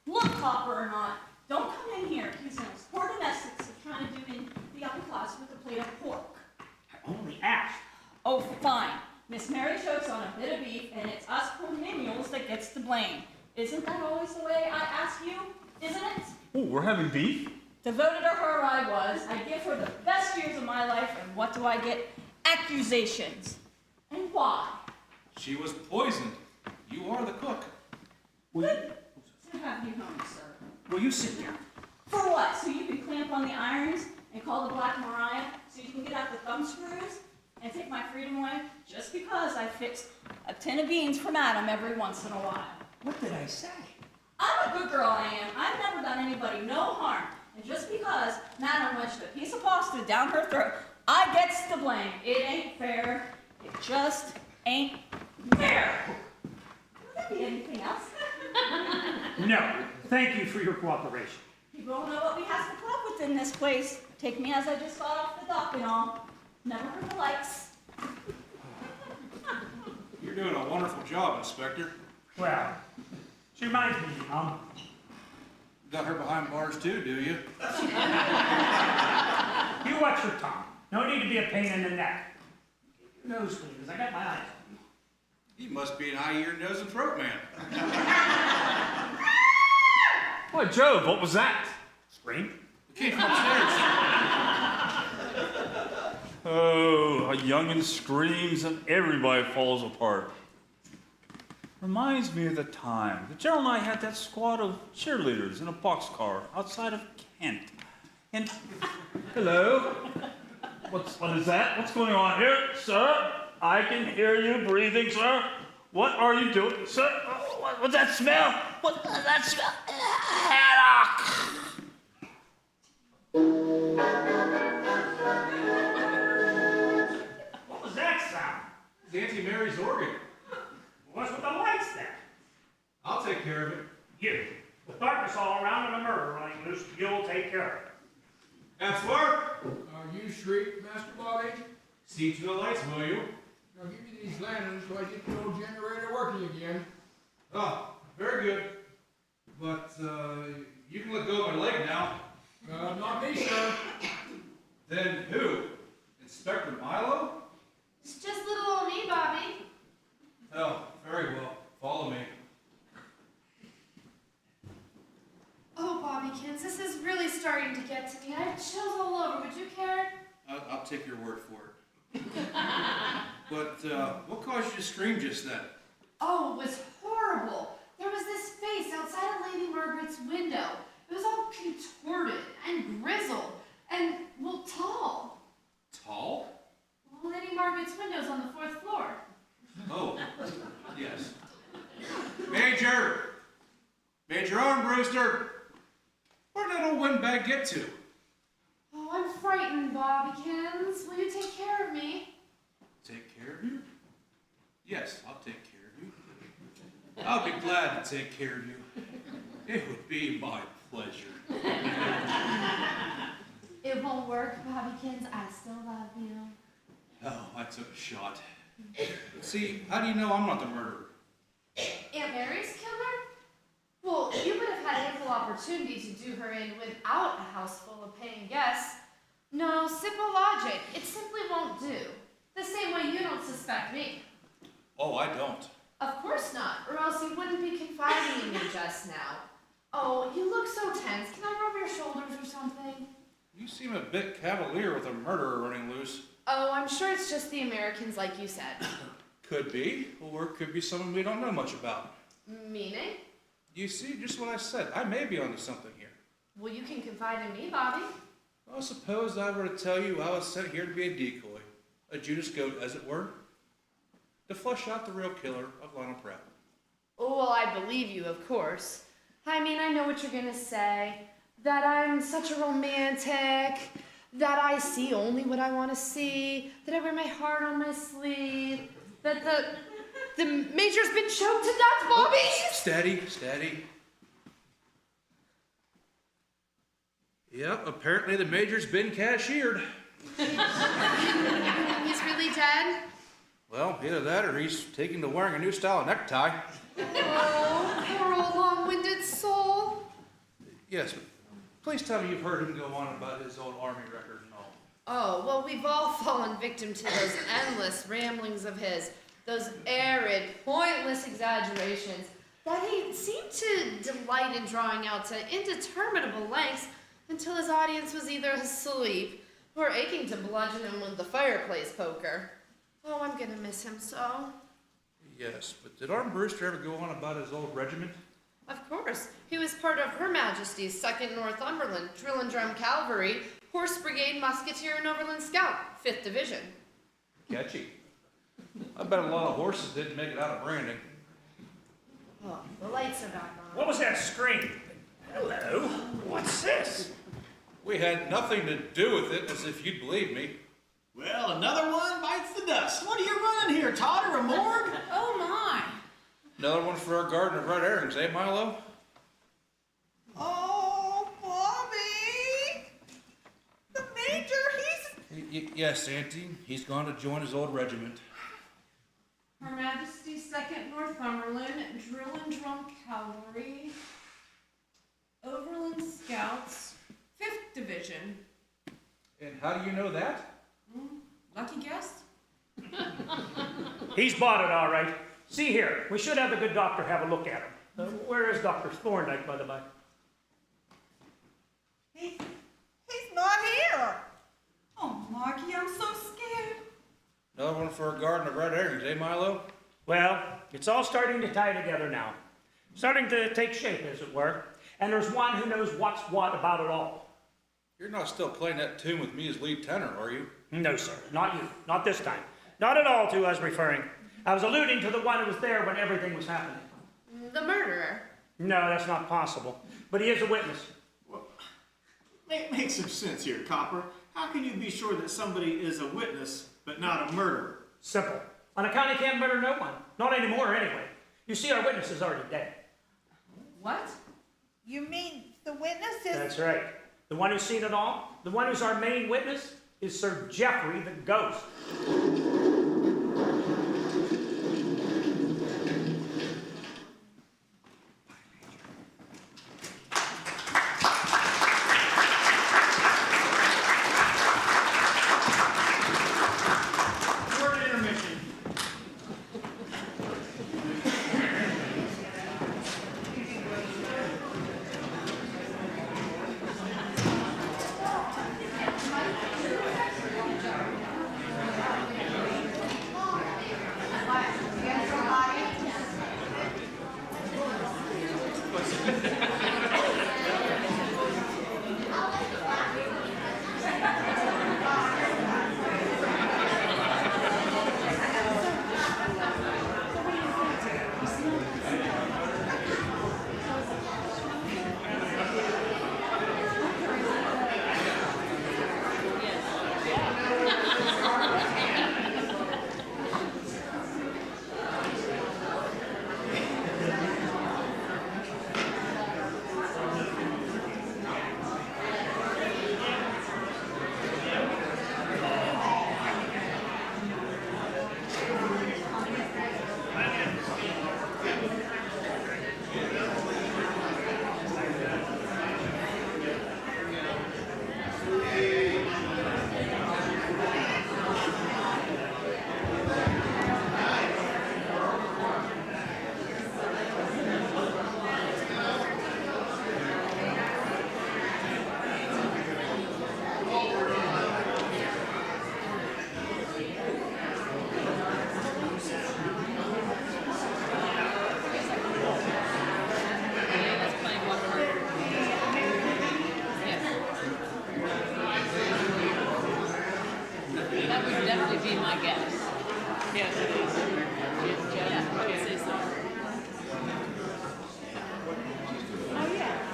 Look, Hopper or not, don't come in here accusing us poor domestics of trying to do in the upper class with a plate of pork. I only asked. Oh, fine. Miss Mary chokes on a bit of beef, and it's us poor menials that gets the blame. Isn't that always the way I ask you? Isn't it? Oh, we're having beef? Devoted to her I was. I give her the best years of my life, and what do I get? Accusations. And why? She was poisoned. You are the cook. Good to have you home, sir. Will you sit down? For what? So you can clamp on the irons and call the Black Mariah so you can get out the thumb screws and take my freedom away just because I fixed a tin of beans for Madam every once in a while. What did I say? I'm a good girl, I am. I've never done anybody no harm. And just because Madam wedged a piece of pasta down her throat, I gets the blame. It ain't fair. It just ain't fair. Would that be anything else? No. Thank you for your cooperation. People don't know what we have to put up with in this place. Take me as I just got off the dock and all. Never heard the likes. You're doing a wonderful job, Inspector. Well, she reminds me, Mom. Got her behind bars too, do you? You watch your tongue. No need to be a pain in the neck. Get your nose clean, because I got my eyes on you. He must be an eye, ear, nose, and throat man. Why, Jove, what was that? Scream? It came from upstairs. Oh, a youngin' screams and everybody falls apart. Reminds me of the time the General and I had that squad of cheerleaders in a boxcar outside of Kent. And hello? What is that? What's going on here, sir? I can hear you breathing, sir. What are you doing, sir? What's that smell? What's that smell? Haddock! What was that sound? It's Auntie Mary's organ. What's with the lights then? I'll take care of it. You. With darkness all around and a murder running loose, you'll take care of it. That's work. You shriek, Master Bobby. See to the lights, will you? Now give me these lanterns so I get the old generator working again. Oh, very good. But, you can let go of my leg now. Not me, sir. Then who? Inspector Milo? It's just little old me, Bobby. Oh, very well. Follow me. Oh, Bobbykins, this is really starting to get to me. I have chills all over. Would you care? I'll take your word for it. But, what caused you to scream just then? Oh, it was horrible. There was this face outside of Lady Margaret's window. It was all contorted and grizzled and, well, tall. Tall? Well, Lady Margaret's window's on the 4th floor. Oh, yes. Major! Major Armbruster! Where did that old windbag get to? Oh, I'm frightened, Bobbykins. Will you take care of me? Take care of you? Yes, I'll take care of you. I'll be glad to take care of you. It would be my pleasure. It won't won't work, Bobbykins. I still love you. Oh, I took a shot. See, how do you know I'm not the murderer? Aunt Mary's killer? Well, you would have had ample opportunity to do her in without a house full of paying guests. No, simple logic. It simply won't do. The same way you don't suspect me. Oh, I don't. Of course not, or else you wouldn't be confiding in me just now. Oh, you look so tense. Can I rub your shoulders or something? You seem a bit cavalier with a murderer running loose. Oh, I'm sure it's just the Americans like you said. Could be, or it could be someone we don't know much about. Meaning? You see, just what I said. I may be onto something here. Well, you can confide in me, Bobby. Well, suppose I were to tell you I was sent here to be a decoy, a Judas goat, as it were, to flush out the real killer of Lionel Pratt. Oh, well, I believe you, of course. I mean, I know what you're gonna say. That I'm such a romantic, that I see only what I want to see, that I wear my heart on my sleeve, that the major's been choked to death, Bobby! Steady, steady. Yep, apparently the major's been cashiered. He's really dead? Well, either that or he's taking to wearing a new style of necktie. Oh, poor old long-winded soul. Yes, but please tell me you've heard him go on about his old army record and all. Oh, well, we've all fallen victim to those endless ramblings of his, those arid, pointless exaggerations that he seemed to delight in drawing out to indeterminable lengths until his audience was either asleep or aching to bludgeon him with the fireplace poker. Oh, I'm gonna miss him so. Yes, but did Armbruster ever go on about his old regiment? Of course. He was part of Her Majesty's 2nd Northumberland Drill and Drum Cavalry, Horse Brigade Musketeer and Overland Scout, 5th Division. Catchy. I bet a lot of horses didn't make it out of Branding. Oh, the lights are back on. What was that scream? Hello? What's this? We had nothing to do with it, as if you'd believe me. Well, another one bites the dust. What are you running here, Todd, or a morgue? Oh my. Another one for our garden of red herrings, eh, Milo? Oh, Bobby! The major, Yes, Auntie. He's gone to join his old regiment. Her Majesty's 2nd Northumberland Drill and Drum Cavalry, Overland Scouts, 5th Division. And how do you know that? Lucky guess? He's bought it, all right. See here, we should have the good doctor have a look at him. Where is Dr. Thorndyke, by the by? he's not here. Oh, Marky, I'm so scared. Another one for our garden of red herrings, eh, Milo? Well, it's all starting to tie together now. Starting to take shape, as it were. And there's one who knows what's what about it all. You're not still playing that tune with me as lead tenor, are you? No, sir. Not you. Not this time. Not at all to who I was referring. I was alluding to the one who was there when everything was happening. The murderer. No, that's not possible. But he is a witness. Well, make some sense here, Copper. How can you be sure that somebody is a witness, but not a murderer? Simple. On account he can't murder no one. Not anymore, anyway. You see, our witness is already dead. What? You mean the witness is... That's right. The one who's seen it all, the one who's our main witness, is Sir Geoffrey the Ghost. Short intermission. definitely be my guess. Yes, it is. Yeah, I would say so. Oh, yeah.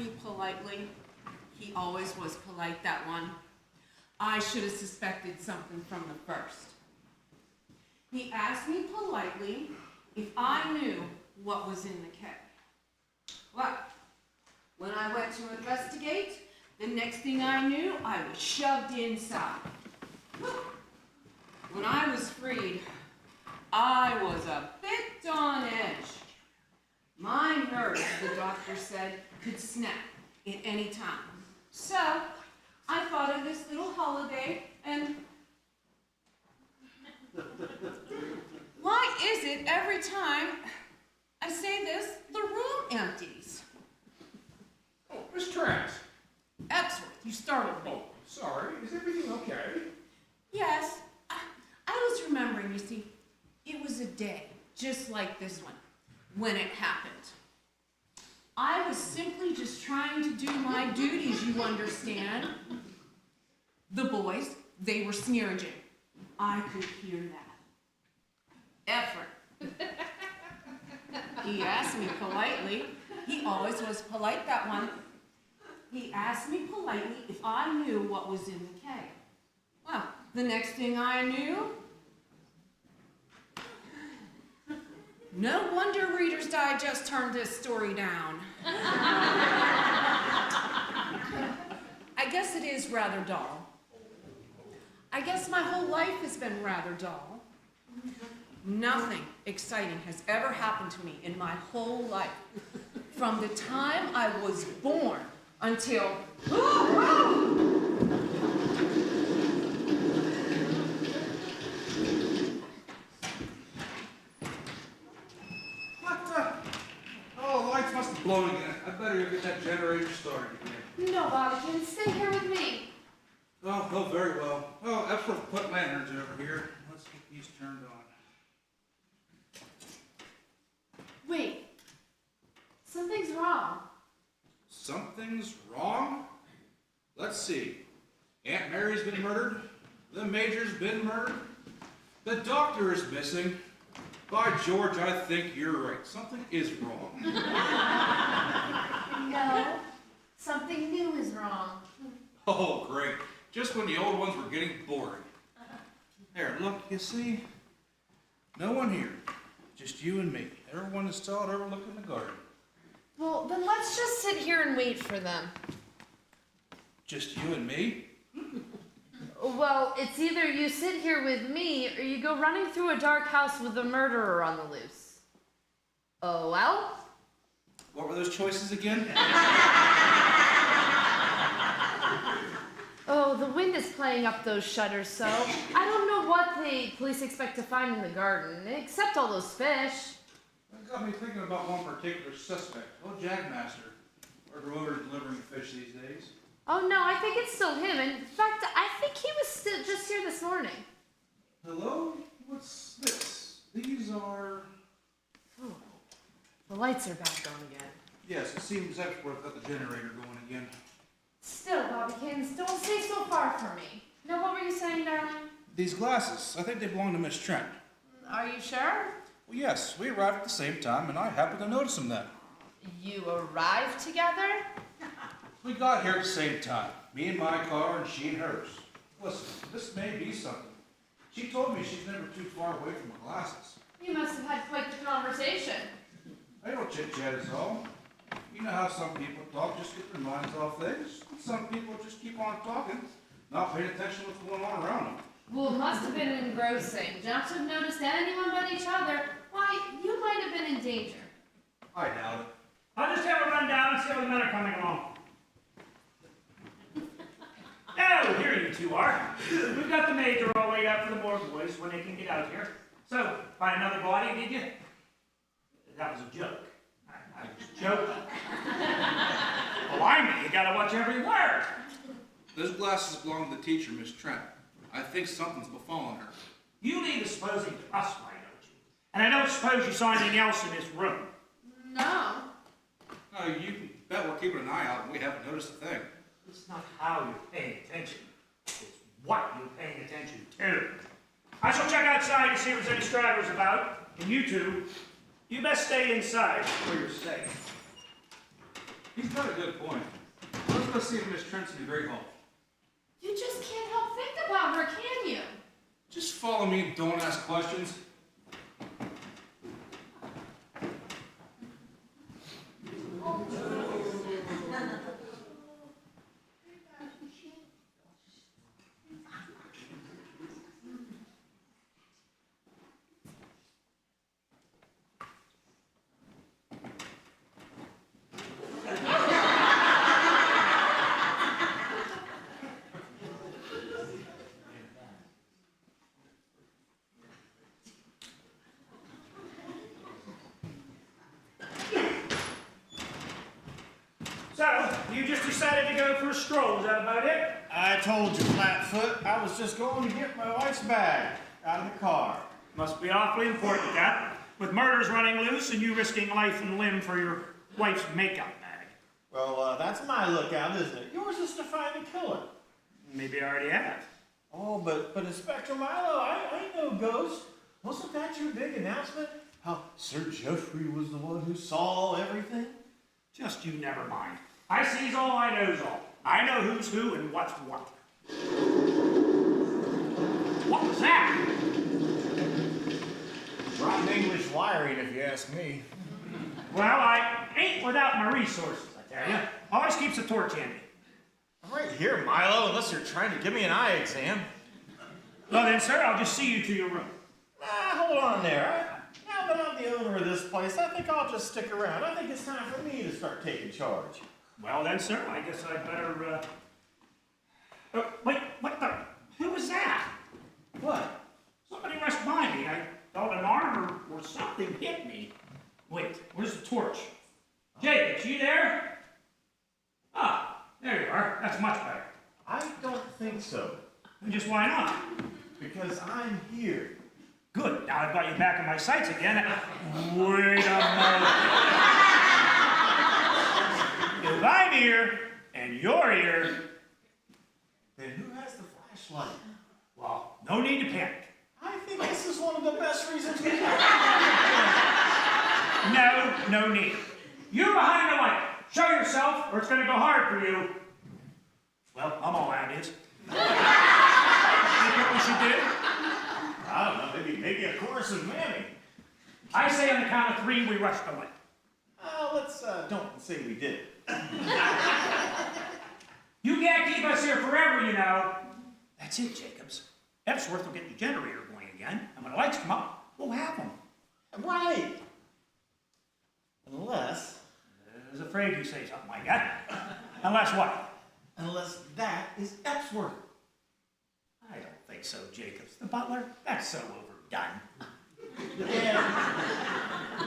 me politely. He always was polite, that one. I should have suspected something from the first. He asked me politely if I knew what was in the keg. Well, when I went to investigate, the next thing I knew, I was shoved inside. When I was freed, I was a bit on edge. My nerves, the doctor said, could snap at any time. So, I thought of this little holiday and... Why is it every time I say this, the room empties? Oh, Miss Trask. Epsworth, you startled me. Oh, sorry. Is everything okay? Yes, I was remembering, you see, it was a day just like this one, when it happened. I was simply just trying to do my duties, you understand. The boys, they were sneering. I could hear that. Effort. He asked me politely. He always was polite, that one. He asked me politely if I knew what was in the keg. Well, the next thing I knew, no wonder Reader's Digest turned this story down. I guess it is rather dull. I guess my whole life has been rather dull. Nothing exciting has ever happened to me in my whole life. From the time I was born until... What the? Oh, lights must have blown again. I better go get that generator started again. No, Bobbikins, stay here with me. Oh, very well. Oh, Epsworth put lanterns over here. Let's get these turned on. Wait, something's wrong. Something's wrong? Let's see. Aunt Mary's been murdered. The Major's been murdered. The doctor is missing. By George, I think you're right. Something is wrong. No, something new is wrong. Oh, great. Just when the old ones were getting boring. There, look, you see? No one here. Just you and me. Everyone is still out overlooking the garden. Well, then let's just sit here and wait for them. Just you and me? Well, it's either you sit here with me or you go running through a dark house with a murderer on the loose. Oh, well? What were those choices again? Oh, the wind is playing up those shutters, so I don't know what the police expect to find in the garden, except all those fish. That got me thinking about one particular suspect. Oh, Jagmaster. Our promoter delivering fish these days. Oh, no, I think it's still him. In fact, I think he was still just here this morning. Hello? What's this? These are... Oh, the lights are back on again. Yes, it seems Epsworth got the generator going again. Still, Bobbikins, don't stay so far from me. Now, what were you saying, darling? These glasses, I think they belong to Miss Trent. Are you sure? Well, yes, we arrived at the same time, and I happened to notice them then. You arrived together? We got here at the same time. Me in my car, and she in hers. Listen, this may be something. She told me she's never too far away from her glasses. You must have had quite the conversation. I don't chit-chat is all. You know how some people talk, just get their minds off things. Some people just keep on talking, not paying attention to what's going on around them. Well, it must have been engrossing. Not to have noticed anyone but each other. Why, you might have been in danger. I doubt it. I'll just have a run down and see how the men are coming along. Oh, here you two are. We've got the major all laid out for the morgue boys when they can get out here. So, find another body, did you? That was a joke. I was joking. Blimey, you gotta watch every word. Those glasses belong to the teacher, Miss Trent. I think something's befallen her. You leave disposing to us, why don't you? And I don't suppose you saw anything else in this room. No. No, you can bet we're keeping an eye out and we haven't noticed a thing. It's not how you're paying attention. It's what you're paying attention to. I shall check outside to see if there's any stragglers about. And you two, you best stay inside where you're safe. He's got a good point. Let's go see if Miss Trent's in the Great Hall. You just can't help think about her, can you? Just follow me and don't ask questions. So, you just decided to go for a stroll, is that about it? I told you, Flatfoot, I was just going to get my wife's bag out of the car. Must be awfully important, Cap. With murders running loose and you risking life and limb for your wife's makeup bag. Well, that's my lookout, isn't it? Yours is to find the killer. Maybe I already have. Oh, but Inspector Milo, I know Ghost. Wasn't that your big announcement? How Sir Geoffrey was the one who saw everything? Just you never mind. I sees all, I knows all. I know who's who and what's what. What was that? Rotten English wiring, if you ask me. Well, I ain't without my resources, I tell you. Always keeps a torch handy. I'm right here, Milo, unless you're trying to give me an eye exam. Well then, sir, I'll just see you to your room. Nah, hold on there. Now that I'm the owner of this place, I think I'll just stick around. I think it's time for me to start taking charge. Well then, sir, I guess I'd better, wait, what the? Who was that? What? Somebody rushed by me. I thought an arm or something hit me. Wait, where's the torch? Jake, you there? Ah, there you are. That's much better. I don't think so. And just why not? Because I'm here. Good. Now I've got you back in my sights again. Wait a moment. If I'm here and you're here, Then who has the flashlight? well, no need to panic. I think this is one of the best reasons we No need. You're behind the light. Show yourself, or it's going to go hard for you. Well, I'm all out is. Think what we should do? I don't know, maybe a chorus of Manning. I say on the count of 3, we rush the light. Let's don't say we did. You can't keep us here forever, you know. That's it, Jacobs. Epsworth will get the generator going again, and when the lights come up, we'll have them. Right. Unless I was afraid you'd say something like that. Unless what? Unless that is Epsworth. I don't think so, Jacobs. The butler? That's so overdone. Yeah.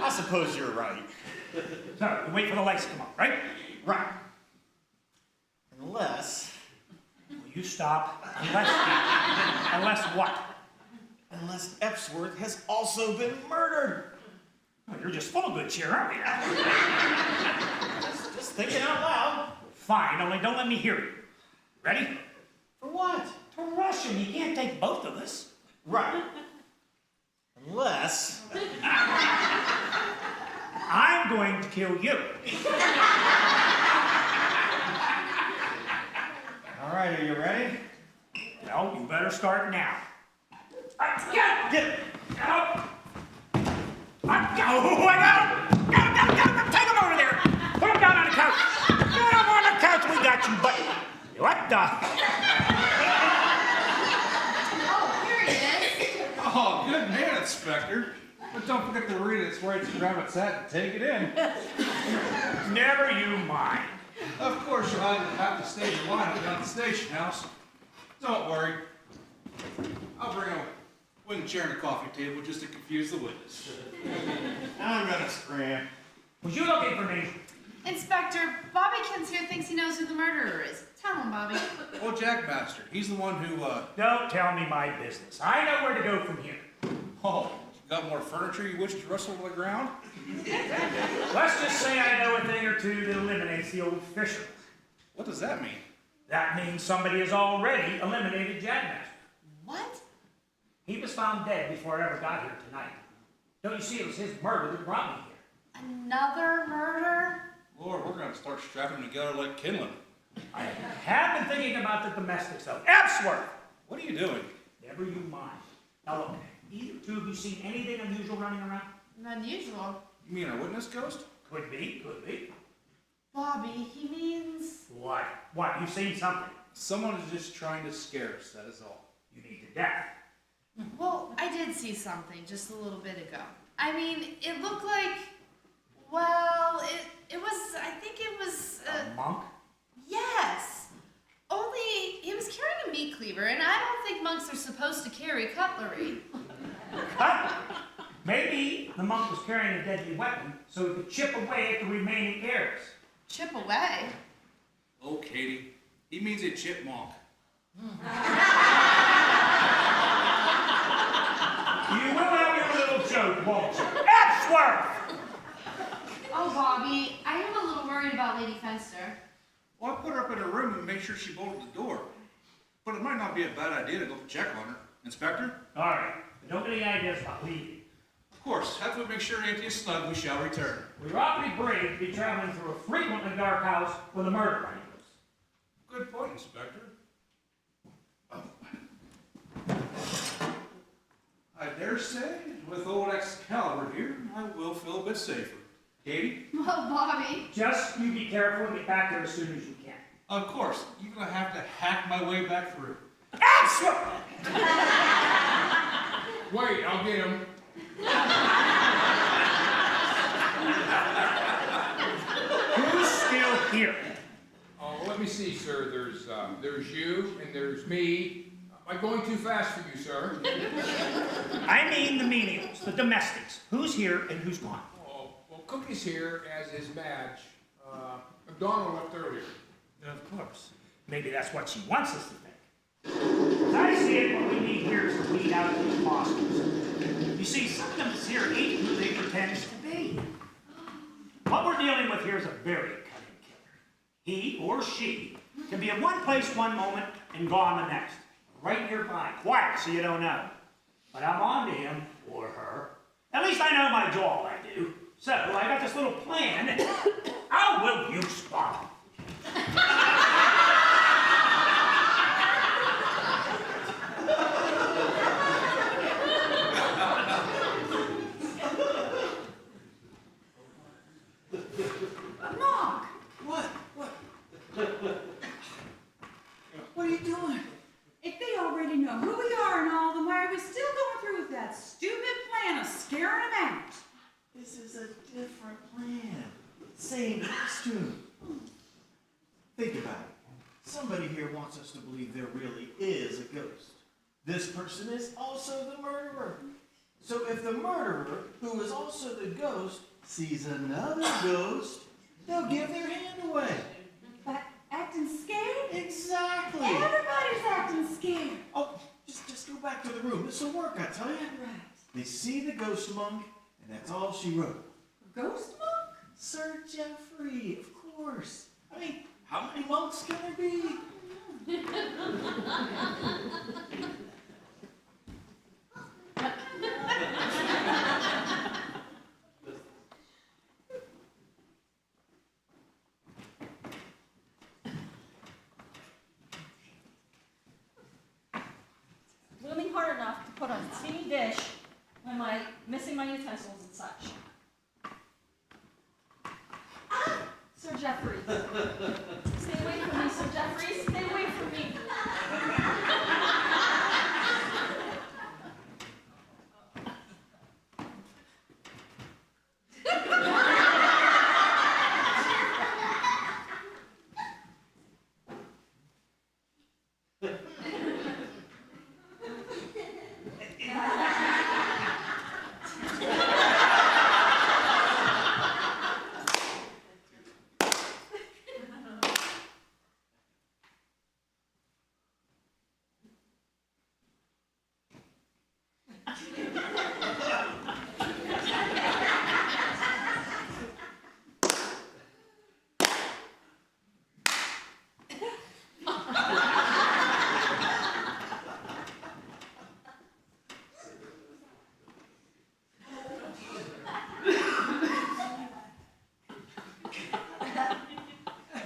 I suppose you're right. So, we wait for the lights to come up, right? Right. Unless Will you stop? Unless what? Unless Epsworth has also been murdered. Oh, you're just full of good cheer, aren't you? Just thinking out loud. Fine, only don't let me hear you. Ready? For what? To rush him. You can't take both of us. Right. Unless I'm going to kill you. All right, are you ready? Well, you better start now. Get out! I got him! Take him over there! Put him down on the couch! Get him on the couch! We got you, but what the? Oh, here he is. Oh, good man, Inspector. But don't forget to read its rights and grab its hat and take it in. Never you mind. Of course, you'll have to stay in line down at the station house. Don't worry. I'll bring a wooden chair and a coffee table just to confuse the witness. I'm gonna scram. Was you looking for me? Inspector, Bobby Kinsier thinks he knows who the murderer is. Tell him, Bobby. Oh, Jack Master. He's the one who, Don't tell me my business. I know where to go from here. oh, got more furniture you wish to rustle to the ground? Let's just say I know a thing or two that eliminates the old fisher. What does that mean? That means somebody has already eliminated Jackmaster. What? He was found dead before I ever got here tonight. Don't you see, it was his murder that brought me here. Another murder? Lord, we're gonna start start strapping them together like kindling. I have been thinking about the domestics, though. Epsworth! What are you doing? Never you mind. Now look, either two of you seen anything unusual running around? Unusual. You mean our witness ghost? Could be, could be. Bobby, he means... What? What, you seen something? Someone is just trying to scare us, that is all. You need to death. Well, I did see something just a little bit ago. I mean, it looked like... Well, it was... I think it was... A monk? Yes. Only he was carrying a meat cleaver, and I don't think monks are supposed to carry cutlery. Cut! Maybe the monk was carrying a deadly weapon so he could chip away at the remaining heirs. Chip away? Oh, Katie, he means a chipmunk. You will have your little joke, won't you? Epsworth! Oh, Bobby, I am a little worried about Lady Fenster. Well, I put her up in her room and make sure she bolted the door. But it might not be a bad idea to go check on her. Inspector? All right, but don't get any ideas about leaving. Of course, after we make sure Auntie is snug, we shall return. We're awfully brave to be traveling through a frequently dark house with a murder rifle. Good point, Inspector. I dare say, with old Excalibur here, I will feel a bit safer. Katie? Well, Bobby. Just you be careful and get back there as soon as you can. Of course, you're gonna have to hack my way back through. Epsworth! Wait, I'll get him. Who's still here? Oh, well, let me see, sir. There's you and there's me. Am I going too fast for you, sir? I mean the menials, the domestics. Who's here and who's gone? Oh, well, Cookie's here, as is Madge. McDonald left earlier. Of course. Maybe that's what she wants us to think. As I see it, what we need here is to weed out these imposters. You see, some of them here ain't who they pretend to be. What we're dealing with here is a very cunning killer. He or she can be in one place one moment and gone the next. Right nearby, quiet so you don't know. But I'm on to him or her. At least I know my job, I do. So I got this little plan. How will you spot it? Mark, What? what are you doing? If they already know who we are and all, then why are we still going through with that stupid plan of scaring them out? This is a different plan. Same costume. Think about it. Somebody here wants us to believe there really is a ghost. This person is also the murderer. So if the murderer, who is also the ghost, sees another ghost, they'll give their hand away. But acting scared? Exactly. Everybody's acting scared. Oh, just go back to the room. This'll work, I tell you. Right. They see the ghost monk, and that's all she wrote. Ghost monk? Sir Geoffrey, of course. I mean, how many monks can there be? Blooming hard enough to put on a teeny dish when missing my utensils and such. Ah, Sir Geoffrey. Stay away from me, Sir Geoffrey. Stay away from me.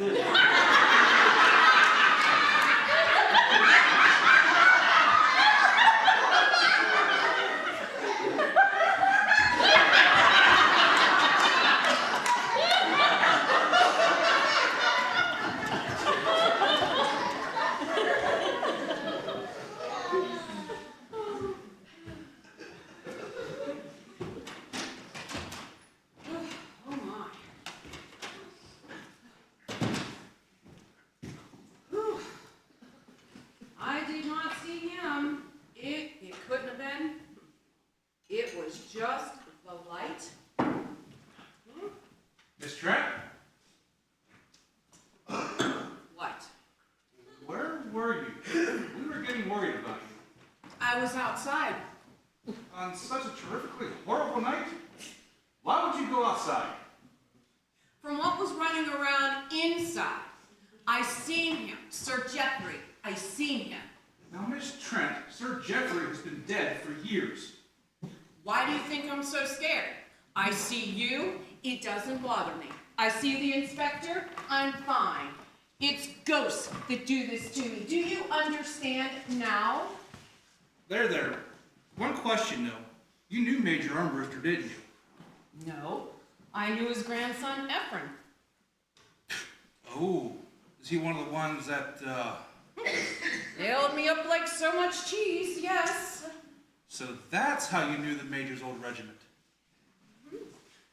Oh my. Whew. I did not see him. It couldn't have been. It was just the light. Miss Trent? What? Where were you? We were getting worried about you. I was outside. On such a terrifically horrible night? Why would you go outside? From what was running around inside, I seen him, Sir Geoffrey. I seen him. Now, Miss Trent, Sir Geoffrey has been dead for years. Why do you think I'm so scared? I see you, it doesn't bother me. I see the inspector, I'm fine. It's ghosts that do this to me. Do you understand now? There. One question, though. You knew Major Armbruster, didn't you? No. I knew his grandson, Ephraim. Oh, is he one of the ones that, They held me up like so much cheese, yes. So that's how you knew the Major's old regiment?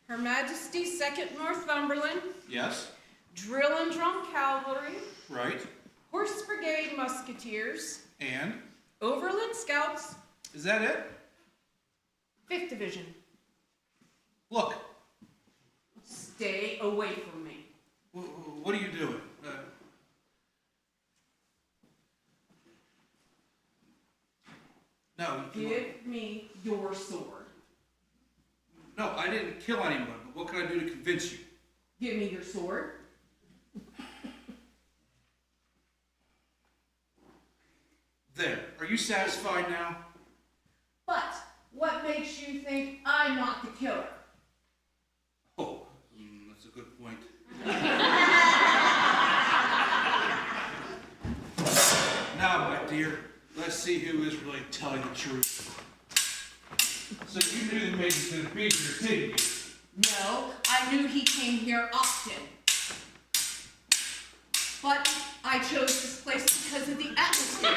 Her Majesty's 2nd Northumberland, Yes. Drill and Drum Cavalry, Right. Horse Brigade Musketeers, And? Overland Scouts, Is that it? 5th Division. Look, Stay away from me. what are you doing? No, Give me your sword. no, I didn't kill anyone, but what can I do to convince you? Give me your sword. There, are you satisfied now? But what makes you think I'm not the killer? Oh, that's a good point. Now, my dear, let's see who is really telling the truth. So you knew the Major's gonna be here, didn't you? No, I knew he came here often. But I chose this place because of the atmosphere.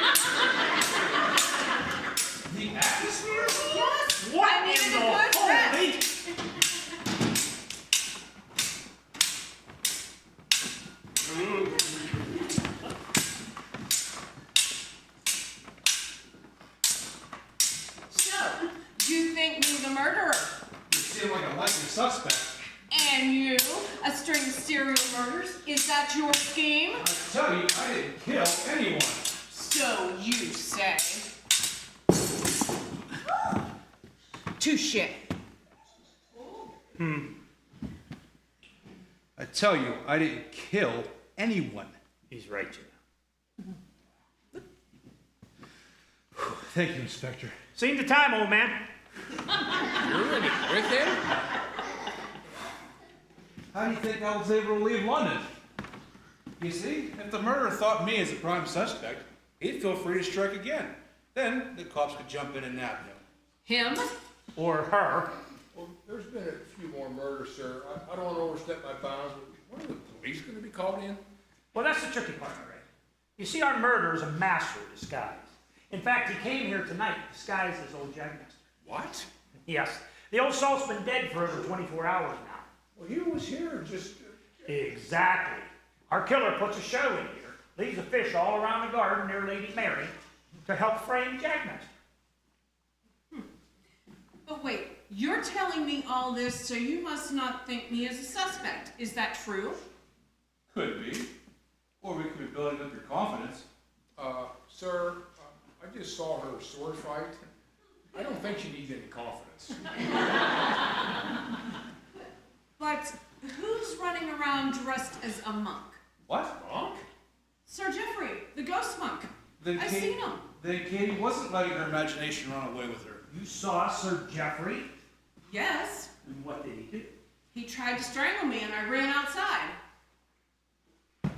The atmosphere? Yes! What I needed in a the good holy- rest. So, you think me the murderer? You seem like a likely suspect. And you, a string of serial murders? Is that your scheme? I tell you, I didn't kill anyone. So you say. Touche. I tell you, I didn't kill anyone. He's right, Jim. Thank you, Inspector. Seen the time, old man. Really? With him? How do you think I was able to leave London? You see, if the murderer thought me as a prime suspect, he'd feel free to strike again. Then the cops could jump in and nab him. Him? Or her. Well, there's been a few more murders, sir. I don't want to overstep my bounds, but when are the police going to be called in? Well, that's the tricky part, Ray. You see, our murderer is a master of disguise. In fact, he came here tonight disguised as old Jagmaster. What? Yes. The old salt's been dead for over 24 hours now. Well, he was here just... Exactly. Our killer puts a show in here, leaves the fish all around the garden near Lady Mary to help frame Jagmaster. But wait, you're telling me all this so you must not think me as a suspect. Is that true? Could be. Or we could be building up your confidence. Sir, I just saw her sword fight. I don't think she needs any confidence. But who's running around dressed as a monk? What? Monk? Sir Geoffrey, the ghost monk. Then I've Katie- seen him. Then Katie wasn't letting her imagination run away with her. You saw Sir Geoffrey? Yes. And what did he do? He tried to strangle me and I ran outside.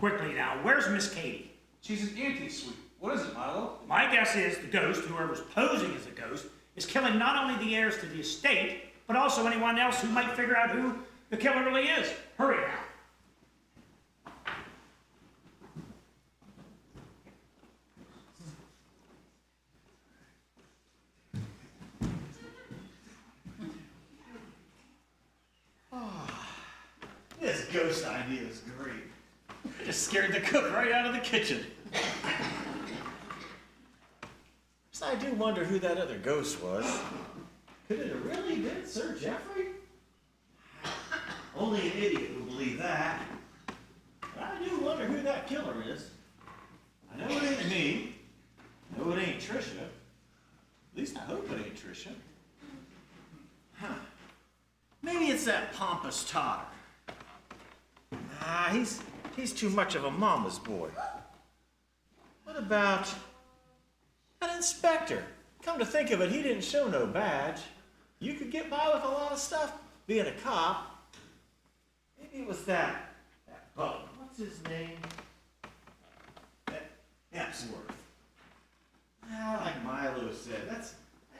Quickly now, where's Miss Katie? She's an anti-sweet. What is it, Milo? My guess is the ghost, whoever's posing as a ghost, is killing not only the heirs to the estate, but also anyone else who might figure out who the killer really is. Hurry now. This ghost idea is great. Just scared the cook right out of the kitchen. So I do wonder who that other ghost was. Could it have really been Sir Geoffrey? Only an idiot would believe that. But I do wonder who that killer is. I know it ain't me. I know it ain't Trisha. At least I hope it ain't Trisha. Huh. Maybe it's that pompous Totter. Nah, he's too much of a mama's boy. What about an inspector? Come to think of it, he didn't show no badge. You could get by with a lot of stuff being a cop. Maybe it was that bug. What's his name? Epsworth. Like Milo said, that's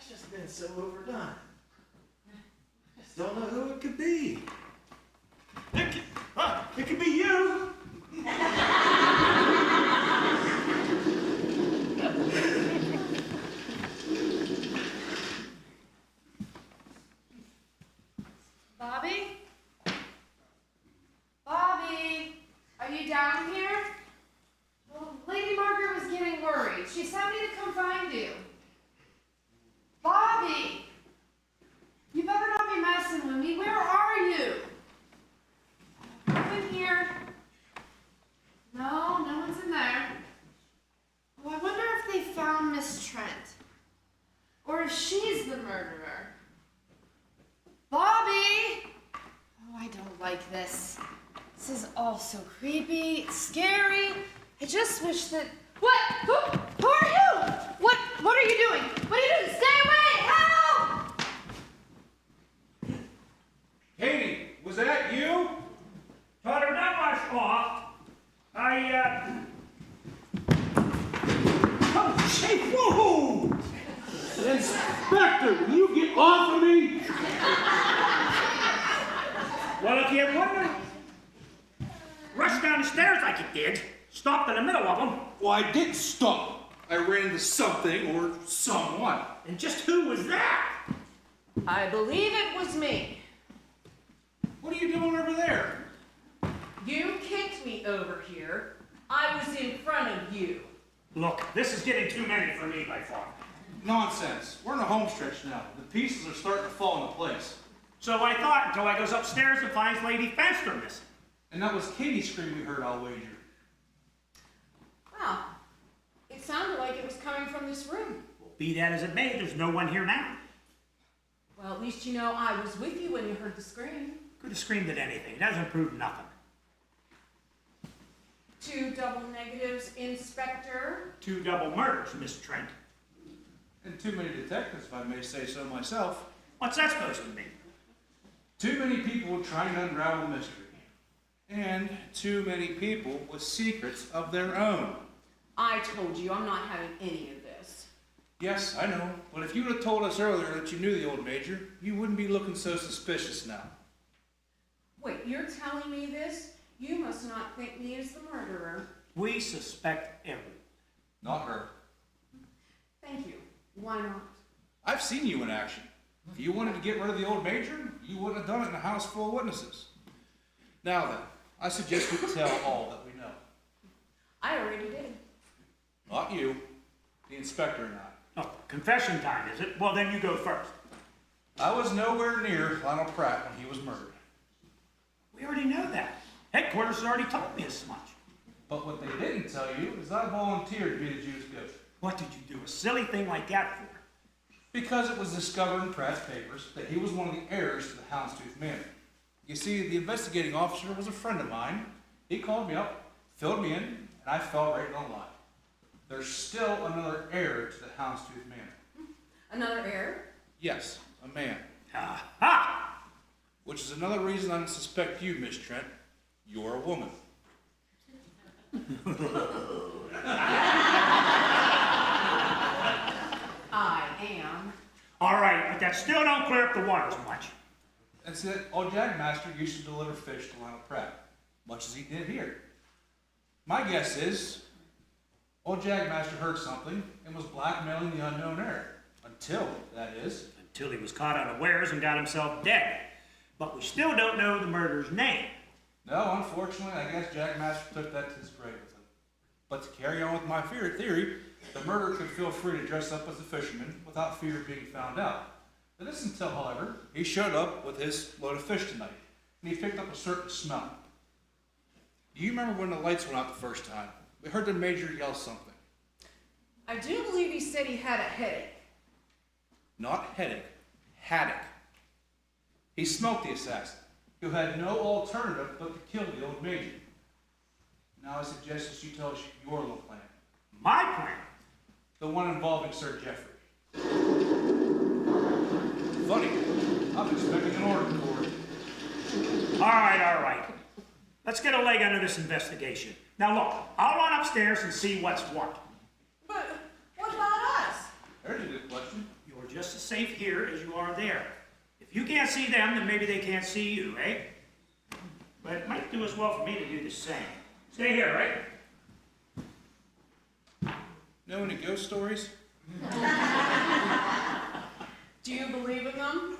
just been so overdone. I just don't know who it could be. It could be you. Bobby? Bobby? Are you down here? Well, Lady Margaret was getting worried. She sent me to come find you. Bobby! You better not be messing with me. Where are you? In here. No, no one's in there. Oh, I wonder if they found Miss Trent. Or if she's the murderer. Bobby! Oh, I don't like this. This is all so creepy, it's scary. I just wish that... What? Who are you? What are you doing? What are you doing? Stay away! Help! Katie, was that you? Totter, not much off. Oh, shit, whoa! Inspector, will you get off of me? Well, if you wouldn't rush down the stairs like you did, stopped in the middle of them. Well, I didn't stop. I ran into something or someone. And just who was that? I believe it was me. What are you doing over there? You kicked me over here. I was in front of you. Look, this is getting too many for me by far. Nonsense. We're in a home stretch now. The pieces are starting to fall into place. So I thought until I goes upstairs and finds Lady Fenster missing. And that was Katie's scream we heard, I'll wager. Wow. It sounded like it was coming from this room. Well, be that as it may, there's no one here now. Well, at least you know I was with you when you heard the scream. Could have screamed at anything. It hasn't proved nothing. 2 double negatives, Inspector. 2 double murders, Miss Trent. And too many detectives, if I may say so myself. What's that supposed to mean? Too many people trying to unravel mystery. And too many people with secrets of their own. I told you I'm not having any of this. Yes, I know. But if you would have told us earlier that you knew the old major, you wouldn't be looking so suspicious now. Wait, you're telling me this? You must not think me as the murderer. We suspect everyone. Not her. Thank you. Why not? I've seen you in action. If you wanted to get rid of the old major, you wouldn't have done it in a house full of witnesses. Now then, I suggest we tell all that we know. I already did. Not you, the inspector and I. Oh, confession time, is it? Well, then you go first. I was nowhere near Lionel Pratt when he was murdered. We already know that. Headquarters has already told me as much. But what they didn't tell you is I volunteered to be the Jewish ghost. What did you do a silly thing like that for? Because it was discovered in Pratt's papers that he was one of the heirs to the Houndstooth Manor. You see, the investigating officer was a friend of mine. He called me up, filled me in, and I fell right in line. There's still another heir to the Houndstooth Manor. Another heir? Yes, a man. Ha! Which is another reason I suspect you, Miss Trent. You're a woman. I am. All right, but that still don't clear up the waters much. That's it. Old Jagmaster used to deliver fish to Lionel Pratt, much as he did here. My guess is, old Jagmaster heard something and was blackmailing the unknown heir. Until, that is. Until he was caught unawares and got himself dead. But we still don't know the murderer's name. No, unfortunately, I guess Jagmaster took that to his grave with him. But to carry on with my theory, the murderer could feel free to dress up as a fisherman without fear of being found out. It isn't until, however, he showed up with his load of fish tonight, and he picked up a certain smell. Do you remember when the lights went out the first time? We heard the major yell something. I do believe he said he had a headache. Not headache, haddock. He smelt the assassin, who had no alternative but to kill the old major. Now I suggest that you tell us your little plan. My plan? The one involving Sir Geoffrey. Funny. I'm expecting an order for it. All right. Let's get a leg under this investigation. Now look, I'll run upstairs and see what's what. But what about us? There's a good question. You're just as safe here as you are there. If you can't see them, then maybe they can't see you, eh? But it might do as well for me to do the same. Stay here, right? Know any ghost stories? Do you believe in them?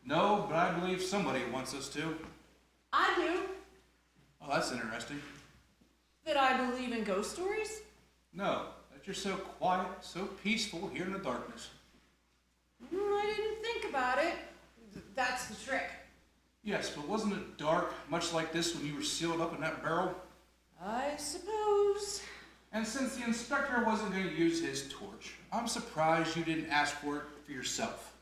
No, but I believe somebody wants us to. I do. Oh, that's interesting. That I believe in ghost stories? No, that you're so quiet, so peaceful here in the darkness. I didn't think about it. That's the trick. Yes, but wasn't it dark, much like this when you were sealed up in that barrel? I suppose. And since the inspector wasn't going to use his torch, I'm surprised you didn't ask for it for yourself.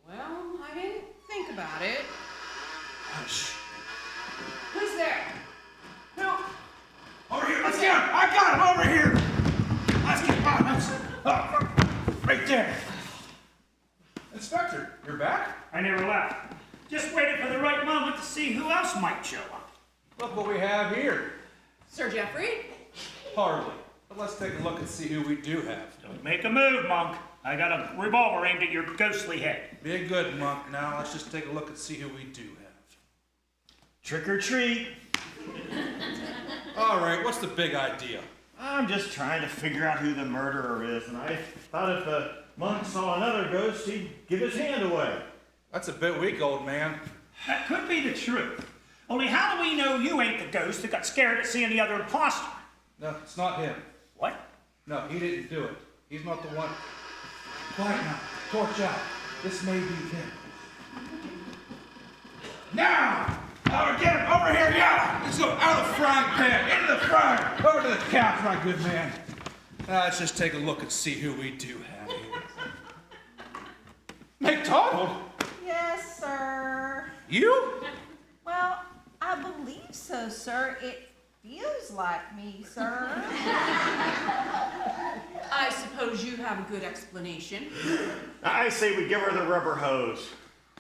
Well, I didn't think about it. Hush. Who's there? No. Over here, let's get him! I got him over here! Let's get him! Right there. Inspector, you're back? I never left. Just waited for the right moment to see who else might show up. Look what we have here. Sir Geoffrey? Hardly. But let's take a look and see who we do have. Don't make a move, monk. I got a revolver aimed at your ghostly head. Be a good monk now. Let's just take a look and see who we do have. Trick or treat. All right, what's the big idea? I'm just trying to figure out who the murderer is, and I thought if the monk saw another ghost, he'd give his hand away. That's a bit weak, old man. That could be the truth. Only how do we know you ain't the ghost that got scared at seeing the other imposter? No, it's not him. What? No, he didn't do it. He's not the one. Quiet now. Torch out. This may be him. Now! Over, get him! Over here, yeah! Let's go out of the frying pan, into the fryer, over to the couch, my good man. Now let's just take a look and see who we do have here. McDonald? Yes, sir. You? Well, I believe so, sir. It feels like me, sir. I suppose you have a good explanation. I say we give her the rubber hose.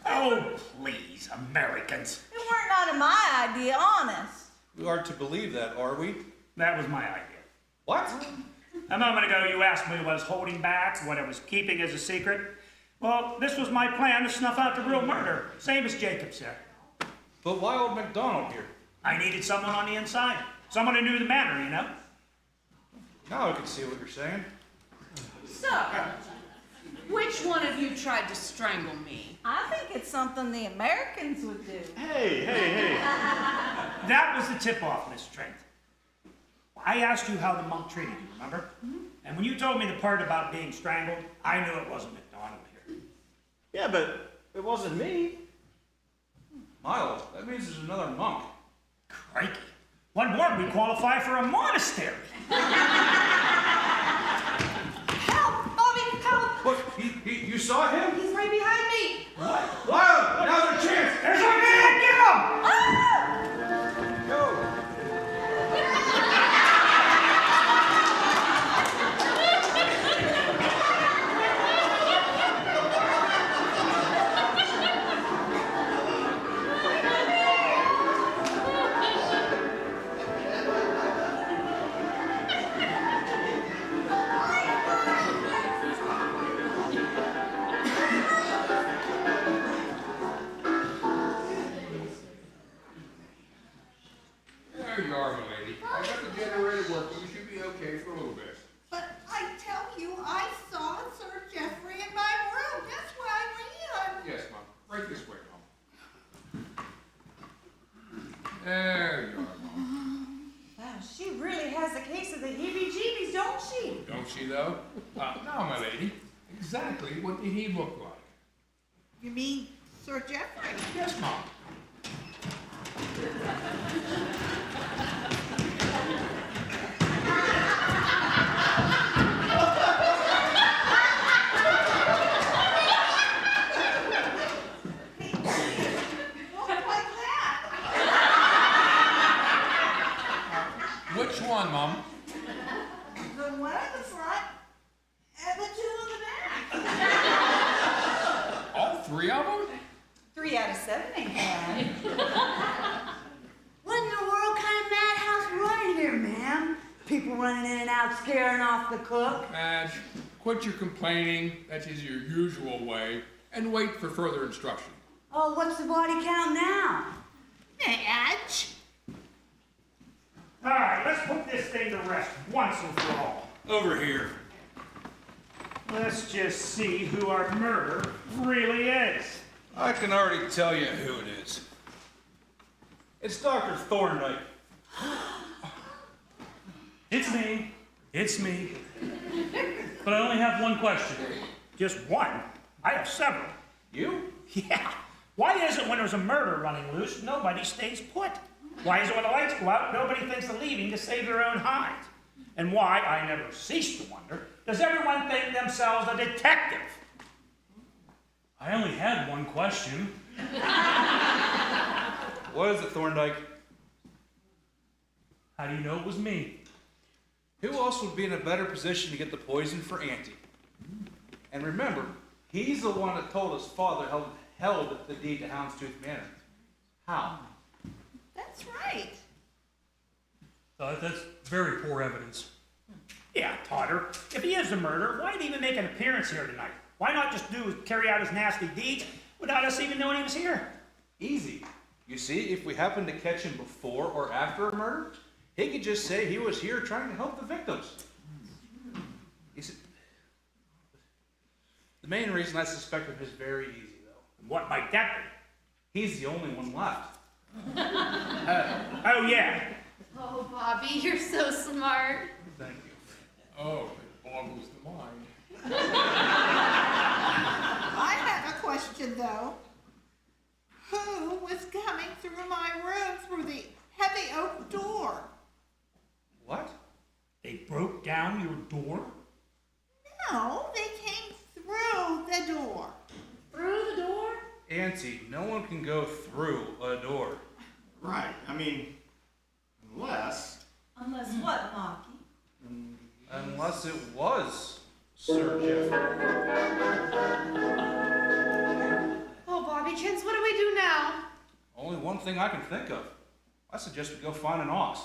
Oh, please, Americans. It weren't none of my idea, honest. We are to believe that, are we? That was my idea. What? A moment ago, you asked me what I was holding back, what I was keeping as a secret. Well, this was my plan to snuff out the real murder, same as Jacob said. But why old MacDonald here? I needed someone on the inside. Someone who knew the matter, you know? Now I can see what you're saying. So, which one of you tried to strangle me? I think it's something the Americans would do. Hey. That was the tip-off, Miss Trent. I asked you how the monk treated you, remember? Mm-hmm. And when you told me the part about being strangled, I knew it wasn't MacDonald here. Yeah, but it wasn't me. Miles, that means there's another monk. Crikey. One more, we qualify for a monastery. Help! Bobby, help! What? You saw him? He's right behind me. What? Lyle, now's our chance. There's a man, get him! Ah! Go. you are, my lady. I got the generator working. You should be okay for a little bit. But I tell you, I saw Sir Geoffrey in my room. That's why I ran. Yes, Mom. Right this way, Mom. There you are, Mom. Wow, she really has a case of the heebie-jeebies, don't she? Don't she, though? Now, my lady, exactly what did he look like? You mean Sir Geoffrey? Yes, Mom. Look like that. Which one, Mom? The one in the front and the two in the back. All three of them? 3 out of 7 ain't bad. What in the world kind of madhouse running here, ma'am? People running in and out, scaring off the cook. Madge, quit your complaining, that is your usual way, and wait for further instruction. Oh, what's the body count now? Madge. All right, let's put this thing to rest once and for all. Over here. Let's just see who our murderer really is. I can already tell you who it is. It's Dr. Thorndyke. It's me. It's me. But I only have one question. Just one? I have several. You? Yeah. Why is it when there's a murder running loose, nobody stays put? Why is it when the lights go out, nobody thinks of leaving to save their own hides? And why, I never cease to wonder, does everyone think themselves a detective? I only had one question. What is it, Thorndyke? How do you know it was me? Who else would be in a better position to get the poison for Auntie? And remember, he's the one that told his father held the deed to Houndstooth Manor. How? That's right. That's very poor evidence. Yeah, Totter. If he is the murderer, why did he even make an appearance here tonight? Why not just carry out his nasty deeds without us even knowing he was here? Easy. You see, if we happen to catch him before or after a murder, he could just say he was here trying to help the victims. You see, the main reason I suspect him is very easy, though. What might that be? He's the only one left. Oh, yeah. Oh, Bobby, you're so smart. Thank you. Oh, it boggles the mind. I have a question, though. Who was coming through my room through the heavy oak door? What? They broke down your door? No, they came through the door. Through the door? Auntie, no one can go through a door. Right. I mean, unless. Unless what, Monkey? Unless it was Sir Geoffrey. Oh, Bobbykins, what do we do now? Only one thing I can think of. I suggest we go find an ox.